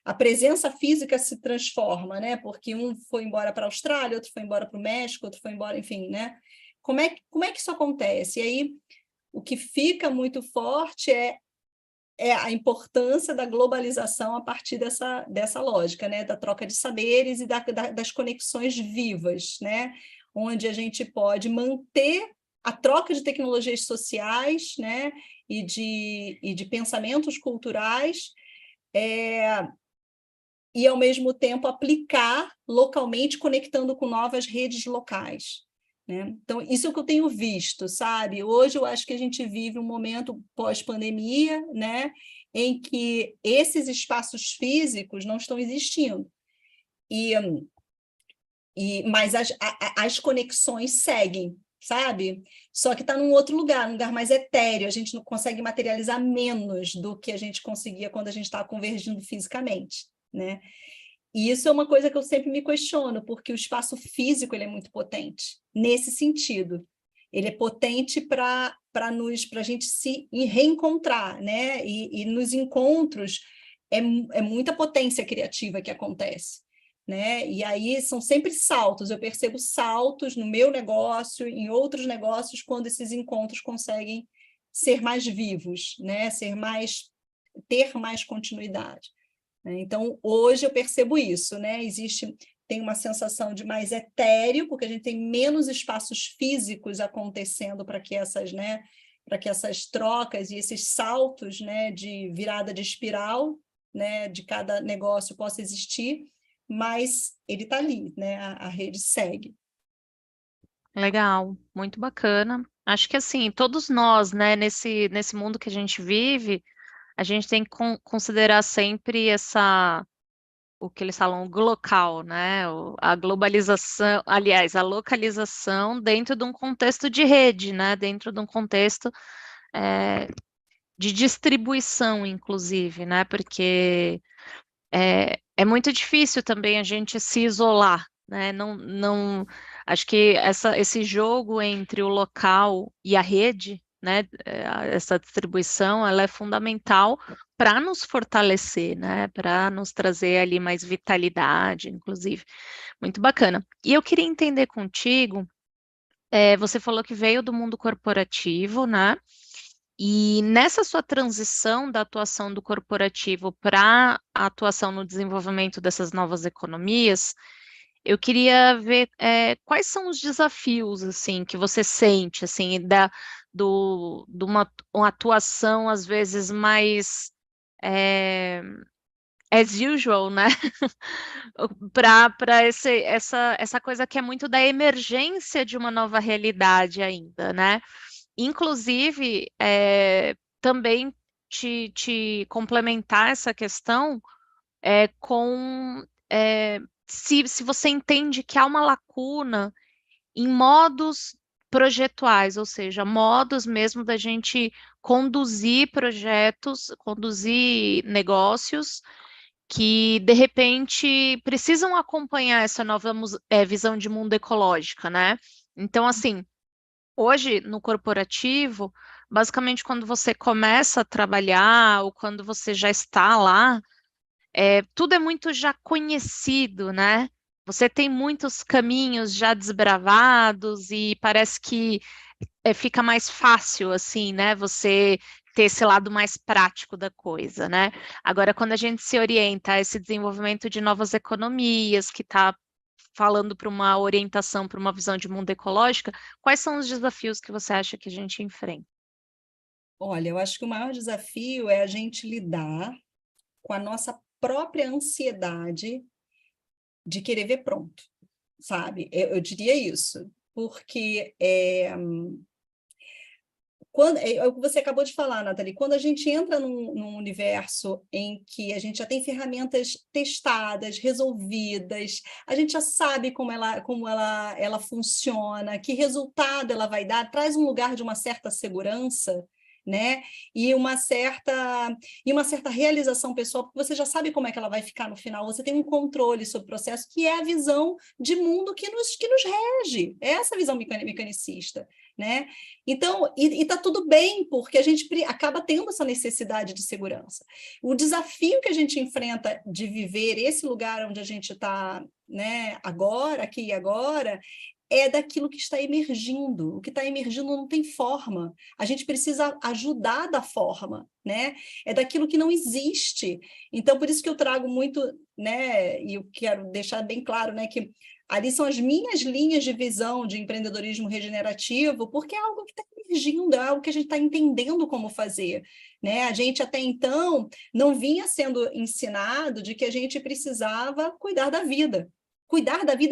a presença física se transforma, né? Porque um foi embora para a Austrália, outro foi embora para o México, outro foi embora, enfim, né? Como é que isso acontece? E aí, o que fica muito forte é a importância da globalização a partir dessa lógica, né? Da troca de saberes e das conexões vivas, né? Onde a gente pode manter a troca de tecnologias sociais, né? E de pensamentos culturais, e, ao mesmo tempo, aplicar localmente, conectando com novas redes locais. Né? Então, isso é o que eu tenho visto, sabe? Hoje eu acho que a gente vive um momento pós-pandemia, né? Em que esses espaços físicos não estão existindo. Mas as conexões seguem, sabe? Só que está num outro lugar, um lugar mais etéreo, a gente não consegue materializar menos do que a gente conseguia quando a gente estava convergindo fisicamente, né? E isso é uma coisa que eu sempre me questiono, porque o espaço físico ele é muito potente, nesse sentido. Ele é potente para a gente se reencontrar, né? E nos encontros é muita potência criativa que acontece. Né? E aí são sempre saltos, eu percebo saltos no meu negócio, em outros negócios, quando esses encontros conseguem ser mais vivos, né? Ter mais continuidade. Né? Então, hoje eu percebo isso, né? Tem uma sensação de mais etéreo, porque a gente tem menos espaços físicos acontecendo para que essas trocas e esses saltos, né, de virada de espiral, né, de cada negócio possa existir, mas ele está ali, né? A rede segue. Legal, muito bacana. Acho que assim, todos nós, né, nesse mundo que a gente vive, a gente tem que considerar sempre o que eles falam, o glocal, né? A globalização, aliás, a localização dentro de um contexto de rede, né? Dentro de um contexto de distribuição, inclusive, né? Porque é muito difícil também a gente se isolar, né? Não, acho que esse jogo entre o local e a rede, né? Essa distribuição, ela é fundamental para nos fortalecer, né? Para nos trazer ali mais vitalidade, inclusive. Muito bacana. E eu queria entender contigo, você falou que veio do mundo corporativo, né? E nessa sua transição da atuação do corporativo para a atuação no desenvolvimento dessas novas economias, eu queria ver quais são os desafios assim que você sente assim de uma atuação às vezes mais as usual, né? Para essa coisa que é muito da emergência de uma nova realidade ainda, né? Inclusive, também te complementar essa questão com se você entende que há uma lacuna em modos projetuais, ou seja, modos mesmo da gente conduzir projetos, conduzir negócios que, de repente, precisam acompanhar essa nova visão de mundo ecológica, né? Então, assim, hoje, no corporativo, basicamente, quando você começa a trabalhar ou quando você já está lá, tudo é muito já conhecido, né? Você tem muitos caminhos já desbravados e parece que fica mais fácil, assim, né? Você ter esse lado mais prático da coisa, né? Agora, quando a gente se orienta a esse desenvolvimento de novas economias, que está falando para uma orientação, para uma visão de mundo ecológica, quais são os desafios que você acha que a gente enfrenta? Olha, eu acho que o maior desafio é a gente lidar com a nossa própria ansiedade de querer ver pronto, sabe? Eu diria isso, porque é o que você acabou de falar, Nathalie, quando a gente entra num universo em que a gente já tem ferramentas testadas, resolvidas, a gente já sabe como ela funciona, que resultado ela vai dar, traz um lugar de uma certa segurança, né? E uma certa realização pessoal, porque você já sabe como é que ela vai ficar no final, você tem um controle sobre o processo, que é a visão de mundo que nos rege, é essa visão mecanicista, né? Então, e está tudo bem, porque a gente acaba tendo essa necessidade de segurança. O desafio que a gente enfrenta de viver esse lugar onde a gente está, né, agora, aqui e agora, é daquilo que está emergindo. O que está emergindo não tem forma. A gente precisa ajudar da forma, né? É daquilo que não existe. Então, por isso que eu trago muito, né, e eu quero deixar bem claro, né, que ali são as minhas linhas de visão de empreendedorismo regenerativo, porque é algo que está emergindo, é algo que a gente está entendendo como fazer, né? A gente até então não vinha sendo ensinado de que a gente precisava cuidar da vida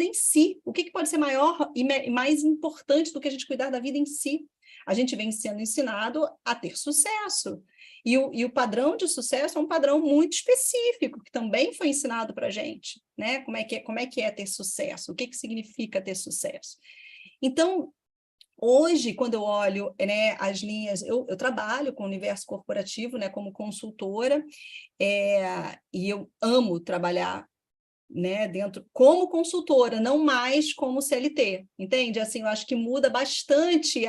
em si. O que pode ser maior e mais importante do que a gente cuidar da vida em si? A gente vem sendo ensinado a ter sucesso. E o padrão de sucesso é um padrão muito específico, que também foi ensinado para a gente, né? Como é que é ter sucesso? O que significa ter sucesso? Então, hoje, quando eu olho, né, as linhas, eu trabalho com o universo corporativo, né, como consultora, e eu amo trabalhar, né, dentro como consultora, não mais como CLT, entende? Assim, eu acho que muda bastante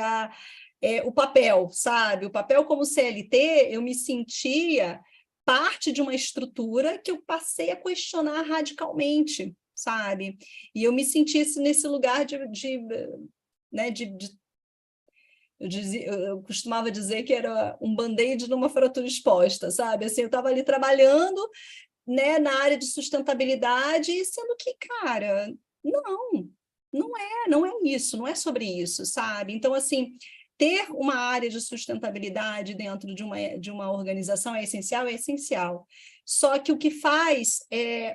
o papel, sabe? O papel como CLT, eu me sentia parte de uma estrutura que eu passei a questionar radicalmente, sabe? E eu me senti nesse lugar né, eu costumava dizer que era um band-aid numa fratura exposta, sabe? Assim, eu estava ali trabalhando, né, na área de sustentabilidade, sendo que, cara, não é isso, não é sobre isso, sabe? Então, assim, ter uma área de sustentabilidade dentro de uma organização é essencial. Só que o que faz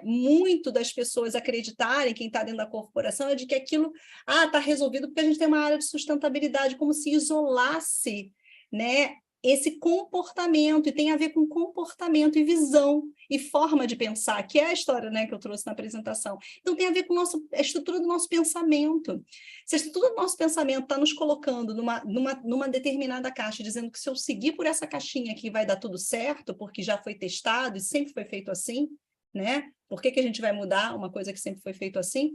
muito das pessoas acreditarem, quem está dentro da corporação, é de que aquilo está resolvido porque a gente tem uma área de sustentabilidade, como se isolasse, né, esse comportamento, e tem a ver com comportamento e visão e forma de pensar, que é a história, né, que eu trouxe na apresentação. Então, tem a ver com a estrutura do nosso pensamento. Se a estrutura do nosso pensamento está nos colocando numa determinada caixa, dizendo que se eu seguir por essa caixinha aqui vai dar tudo certo, porque já foi testado e sempre foi feito assim, né? Por que a gente vai mudar uma coisa que sempre foi feito assim?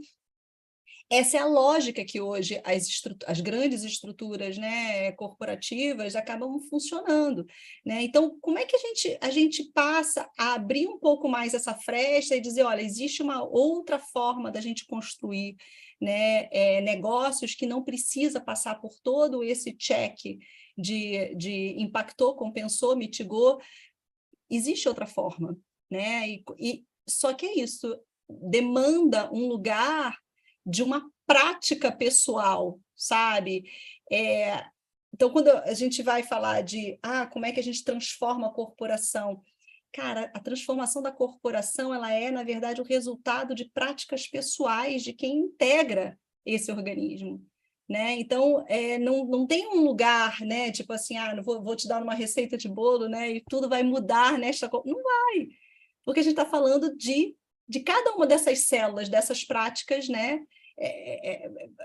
Essa é a lógica que hoje as grandes estruturas, né, corporativas acabam funcionando, né? Então, como é que a gente passa a abrir um pouco mais essa fresta e dizer, olha, existe uma outra forma da gente construir, né, negócios que não precisa passar por todo esse check de impactou, compensou, mitigou. Existe outra forma, né? Só que é isso, demanda um lugar de uma prática pessoal, sabe? Então, quando a gente vai falar de como é que a gente transforma a corporação, cara, a transformação da corporação, ela é, na verdade, o resultado de práticas pessoais de quem integra esse organismo, né? Então, não tem um lugar, né? Tipo assim, não vou te dar uma receita de bolo, né? E tudo vai mudar nesta... Não vai, porque a gente está falando de cada uma dessas células, dessas práticas, né?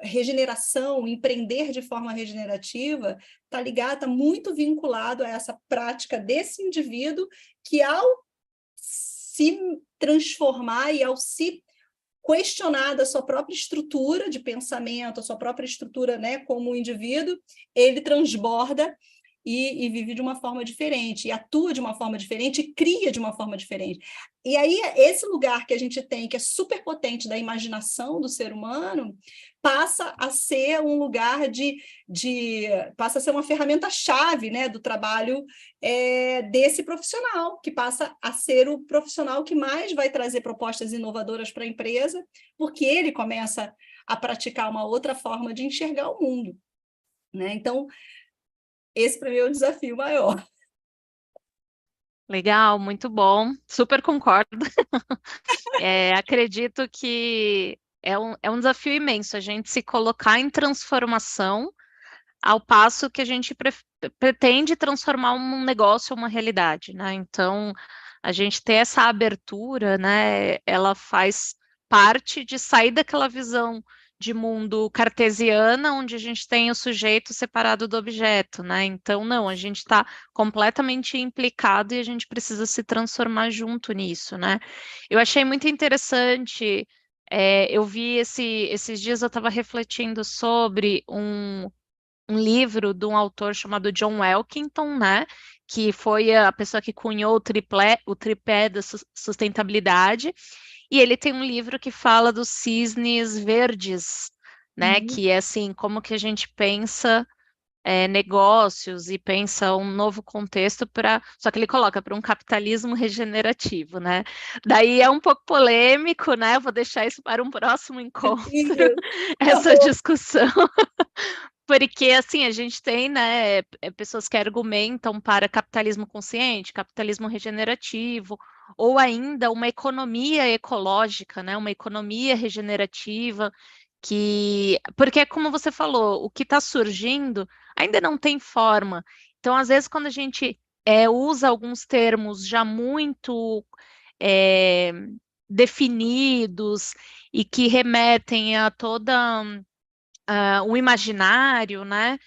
Regeneração, empreender de forma regenerativa, está muito vinculado a essa prática desse indivíduo que, ao se transformar e ao se questionar da sua própria estrutura de pensamento, a sua própria estrutura, né, como indivíduo, ele transborda e vive de uma forma diferente, e atua de uma forma diferente, e cria de uma forma diferente. E aí, esse lugar que a gente tem, que é super potente da imaginação do ser humano, passa a ser um lugar passa a ser uma ferramenta-chave, né, do trabalho desse profissional, que passa a ser o profissional que mais vai trazer propostas inovadoras para a empresa, porque ele começa a praticar uma outra forma de enxergar o mundo, né? Então, esse para mim é o desafio maior. Legal, muito bom, super concordo. Acredito que é um desafio imenso a gente se colocar em transformação ao passo que a gente pretende transformar um negócio, uma realidade, né? Então, a gente ter essa abertura, né? Ela faz parte de sair daquela visão de mundo cartesiana, onde a gente tem o sujeito separado do objeto, né? Então, não, a gente está completamente implicado e a gente precisa se transformar junto nisso, né? Eu achei muito interessante. Eu vi esses dias eu estava refletindo sobre um livro de um autor chamado John Elkington, né? Que foi a pessoa que cunhou o tripé da sustentabilidade. E ele tem um livro que fala dos cisnes verdes, né? Uhum. Que é assim, como que a gente pensa negócios e pensa um novo contexto para. Só que ele coloca para um capitalismo regenerativo, né? Daí é um pouco polêmico, né? Eu vou deixar isso para um próximo encontro, Isso, por essa favor. discussão. Porque, assim, a gente tem, né, pessoas que argumentam para capitalismo consciente, capitalismo regenerativo, ou ainda uma economia ecológica, né, uma economia regenerativa, porque, como você falou, o que está surgindo ainda não tem forma. Então, às vezes, quando a gente usa alguns termos já muito é, definidos e que remetem a toda o imaginário, né?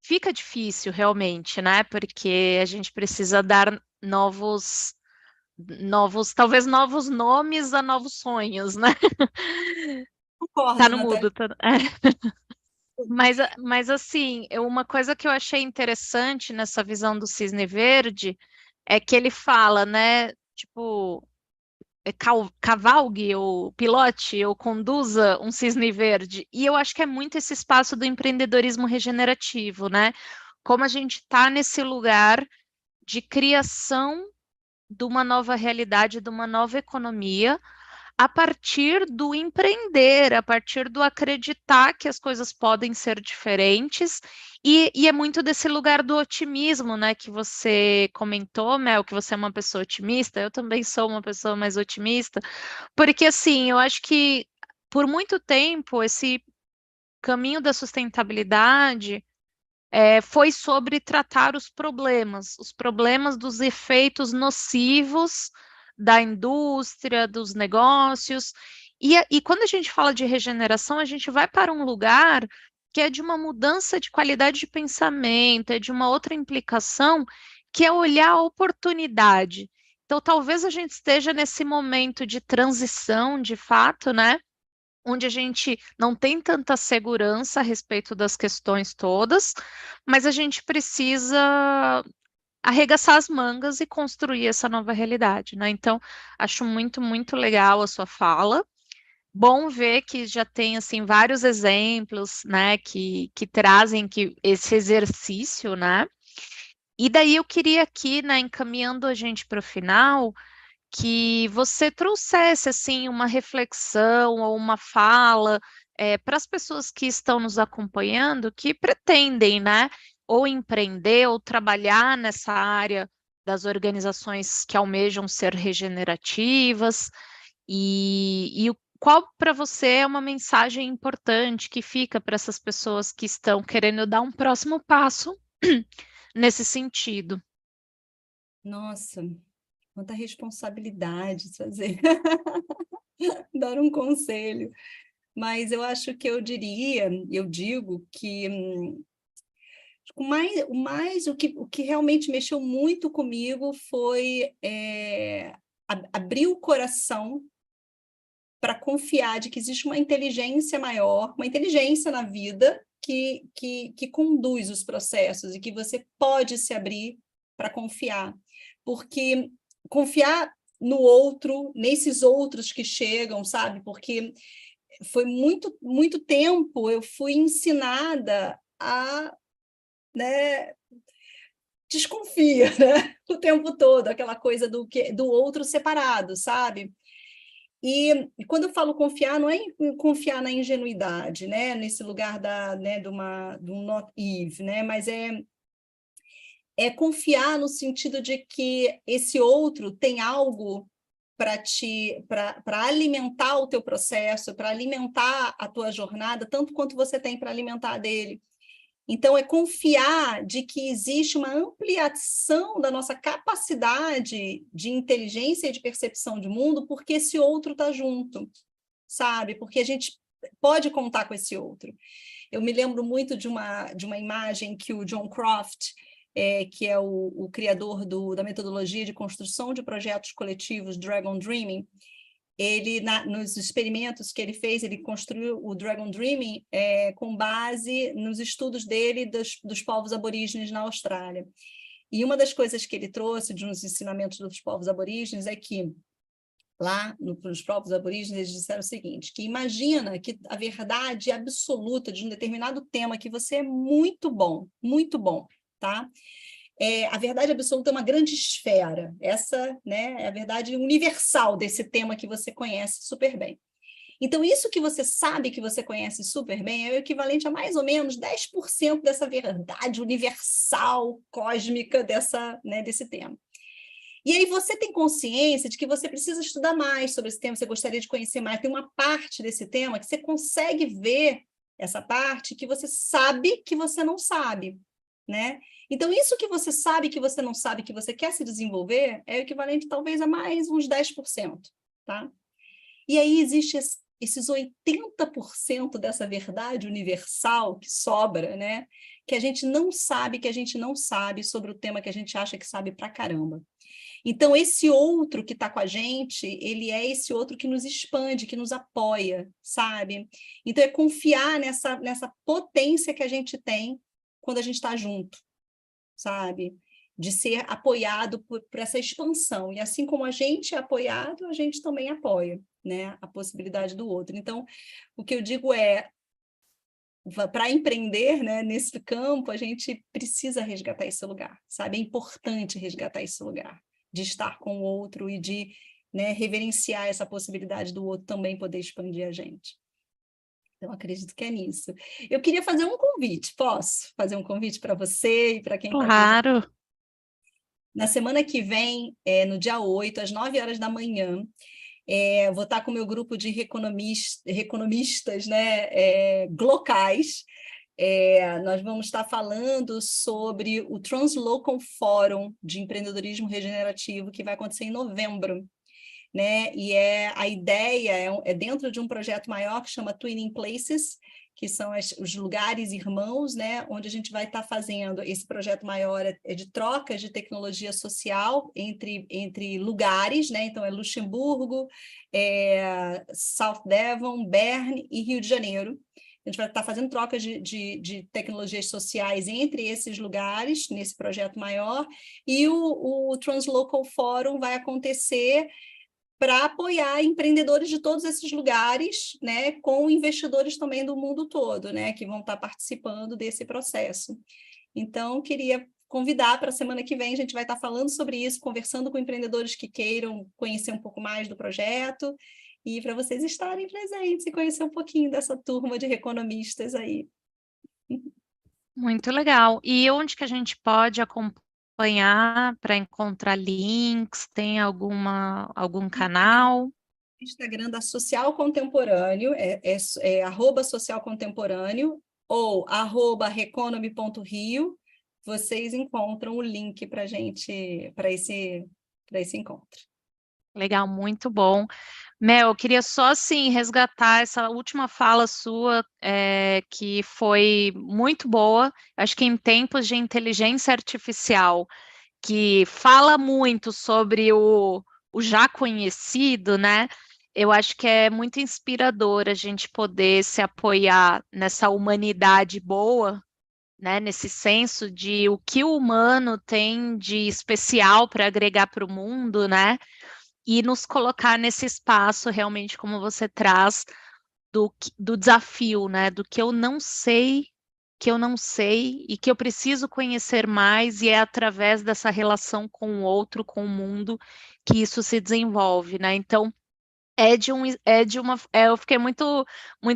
Fica difícil realmente, né? Porque a gente precisa dar talvez novos nomes a novos sonhos, né? Tá Concordo, no mudo. Natália. Mas assim, uma coisa que eu achei interessante nessa visão do cisne verde é que ele fala, né? Tipo, cavalgue ou pilote ou conduza um cisne verde. E eu acho que é muito esse espaço do empreendedorismo regenerativo, né? Como a gente está nesse lugar de criação de uma nova realidade, de uma nova economia, a partir do empreender, a partir do acreditar que as coisas podem ser diferentes, e é muito desse lugar do otimismo, né, que você comentou, Mel, que você é uma pessoa otimista, eu também sou uma pessoa mais otimista, porque assim, eu acho que por muito tempo esse caminho da sustentabilidade foi sobre tratar os problemas dos efeitos nocivos da indústria, dos negócios. E quando a gente fala de regeneração, a gente vai para um lugar que é de uma mudança de qualidade de pensamento, é de uma outra implicação, que é olhar a oportunidade. Então, talvez a gente esteja nesse momento de transição, de fato, né? Onde a gente não tem tanta segurança a respeito das questões todas, mas a gente precisa arregaçar as mangas e construir essa nova realidade, né? Então, acho muito, muito legal a sua fala. Bom ver que já tem assim vários exemplos, né, que trazem esse exercício, né? E daí eu queria aqui, né, encaminhando a gente para o final, que você trouxesse assim uma reflexão ou uma fala para as pessoas que estão nos acompanhando que pretendem, né, ou empreender ou trabalhar nessa área das organizações que almejam ser regenerativas qual para você é uma mensagem importante que fica para essas pessoas que estão querendo dar um próximo passo nesse sentido. Nossa, quanta responsabilidade fazer, dar um conselho. Mas eu acho que eu digo que o que realmente mexeu muito comigo foi abrir o coração para confiar de que existe uma inteligência maior, uma inteligência na vida que conduz os processos e que você pode se abrir para confiar. Porque confiar no outro, nesses outros que chegam, sabe? Porque foi muito tempo eu fui ensinada a, né, desconfia, né? O tempo todo, aquela coisa do outro separado, sabe? E quando eu falo confiar, não é confiar na ingenuidade, né? Nesse lugar né, de um not Eve, né? Mas é confiar no sentido de que esse outro tem algo para alimentar o teu processo, para alimentar a tua jornada, tanto quanto você tem para alimentar a dele. Então, é confiar de que existe uma ampliação da nossa capacidade de inteligência e de percepção de mundo, porque esse outro está junto, sabe? Porque a gente pode contar com esse outro. Eu me lembro muito de uma imagem que o John Croft, que é o criador da metodologia de construção de projetos coletivos Dragon Dreaming, ele, nos experimentos que ele fez, ele construiu o Dragon Dreaming com base nos estudos dele dos povos aborígenes na Austrália. E uma das coisas que ele trouxe de uns ensinamentos dos povos aborígenes é que, lá nos povos aborígenes, eles disseram o seguinte, que imagina que a verdade absoluta de um determinado tema que você é muito bom, tá? A verdade absoluta é uma grande esfera. Essa, né, é a verdade universal desse tema que você conhece super bem. Então, isso que você sabe que você conhece super bem é o equivalente a mais ou menos 10% dessa verdade universal, cósmica desse tema. E aí você tem consciência de que você precisa estudar mais sobre esse tema, você gostaria de conhecer mais. Tem uma parte desse tema que você consegue ver essa parte que você sabe que você não sabe, né? Então, isso que você sabe que você não sabe, que você quer se desenvolver, é o equivalente talvez a mais uns 10%, tá? E aí existe esses 80% dessa verdade universal que sobra, né? Que a gente não sabe sobre o tema que a gente acha que sabe pra caramba. Então, esse outro que está com a gente, ele é esse outro que nos expande, que nos apoia, sabe? Então, é confiar nessa potência que a gente tem quando a gente está junto, sabe? De ser apoiado por essa expansão. E assim como a gente é apoiado, a gente também apoia, né? A possibilidade do outro. Então, o que eu digo é, para empreender, né, nesse campo, a gente precisa resgatar esse lugar, sabe? É importante resgatar esse lugar, de estar com o outro e de, né, reverenciar essa possibilidade do outro também poder expandir a gente. Então, acredito que é nisso. Eu queria fazer um convite, posso fazer um convite para você e para quem está aqui? Claro. Na semana que vem, no dia 8, às 9 horas da manhã, vou estar com o meu grupo de economistas, né, glocais. Nós vamos estar falando sobre o Translocal Forum de Empreendedorismo Regenerativo, que vai acontecer em novembro, né? E a ideia é dentro de um projeto maior que chama Twinning Places, que são os lugares irmãos, né? Onde a gente vai estar fazendo esse projeto maior de trocas de tecnologia social entre lugares, né? Então, é Luxemburgo, South Devon, Bern e Rio de Janeiro. A gente vai estar fazendo trocas de tecnologias sociais entre esses lugares, nesse projeto maior, e o Translocal Forum vai acontecer para apoiar empreendedores de todos esses lugares, né, com investidores também do mundo todo, né, que vão estar participando desse processo. Então, queria convidar para a semana que vem, a gente vai estar falando sobre isso, conversando com empreendedores que queiram conhecer um pouco mais do projeto, e para vocês estarem presentes e conhecer um pouquinho dessa turma de economistas aí. Muito legal. E onde que a gente pode acompanhar para encontrar links? Tem algum canal? Instagram da Social Contemporâneo, @Social Contemporâneo ou @reconomy.rio, vocês encontram o link para gente, para esse encontro. Legal, muito bom. Mel, eu queria só assim resgatar essa última fala sua, que foi muito boa. Acho que em tempos de inteligência artificial, que fala muito sobre o o já conhecido, né? Eu acho que é muito inspirador a gente poder se apoiar nessa humanidade boa, né? Nesse senso de o que o humano tem de especial para agregar para o mundo, né? E nos colocar nesse espaço realmente como você traz do desafio, né? Do que eu não sei e que eu preciso conhecer mais, e é através dessa relação com o outro, com o mundo, que isso se desenvolve, né? Então, eu fiquei muito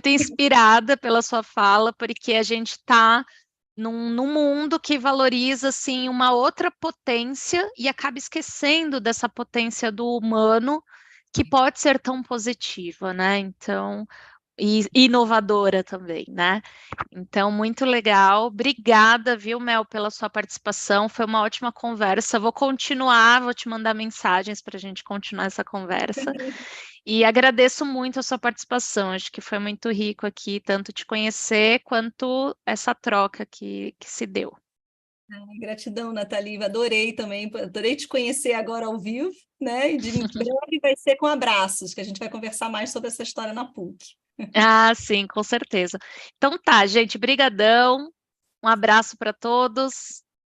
inspirada pela sua fala, porque a gente está num mundo que valoriza assim uma outra potência e acaba esquecendo dessa potência do humano que pode ser tão positiva, né? Então, e inovadora também, né? Então, muito legal. Obrigada, viu, Mel, pela sua participação. Foi uma ótima conversa. Vou continuar, vou te mandar mensagens para a gente continuar essa conversa. E agradeço muito a sua participação. Acho que foi muito rico aqui, tanto te conhecer quanto essa troca que se deu. Gratidão, Nathalie. Adorei também, adorei te conhecer agora ao vivo, né? E de em breve vai ser com abraços, que a gente vai conversar mais sobre essa história na PUC. Ah, sim, com certeza. Então tá, gente, brigadão. Um abraço para todos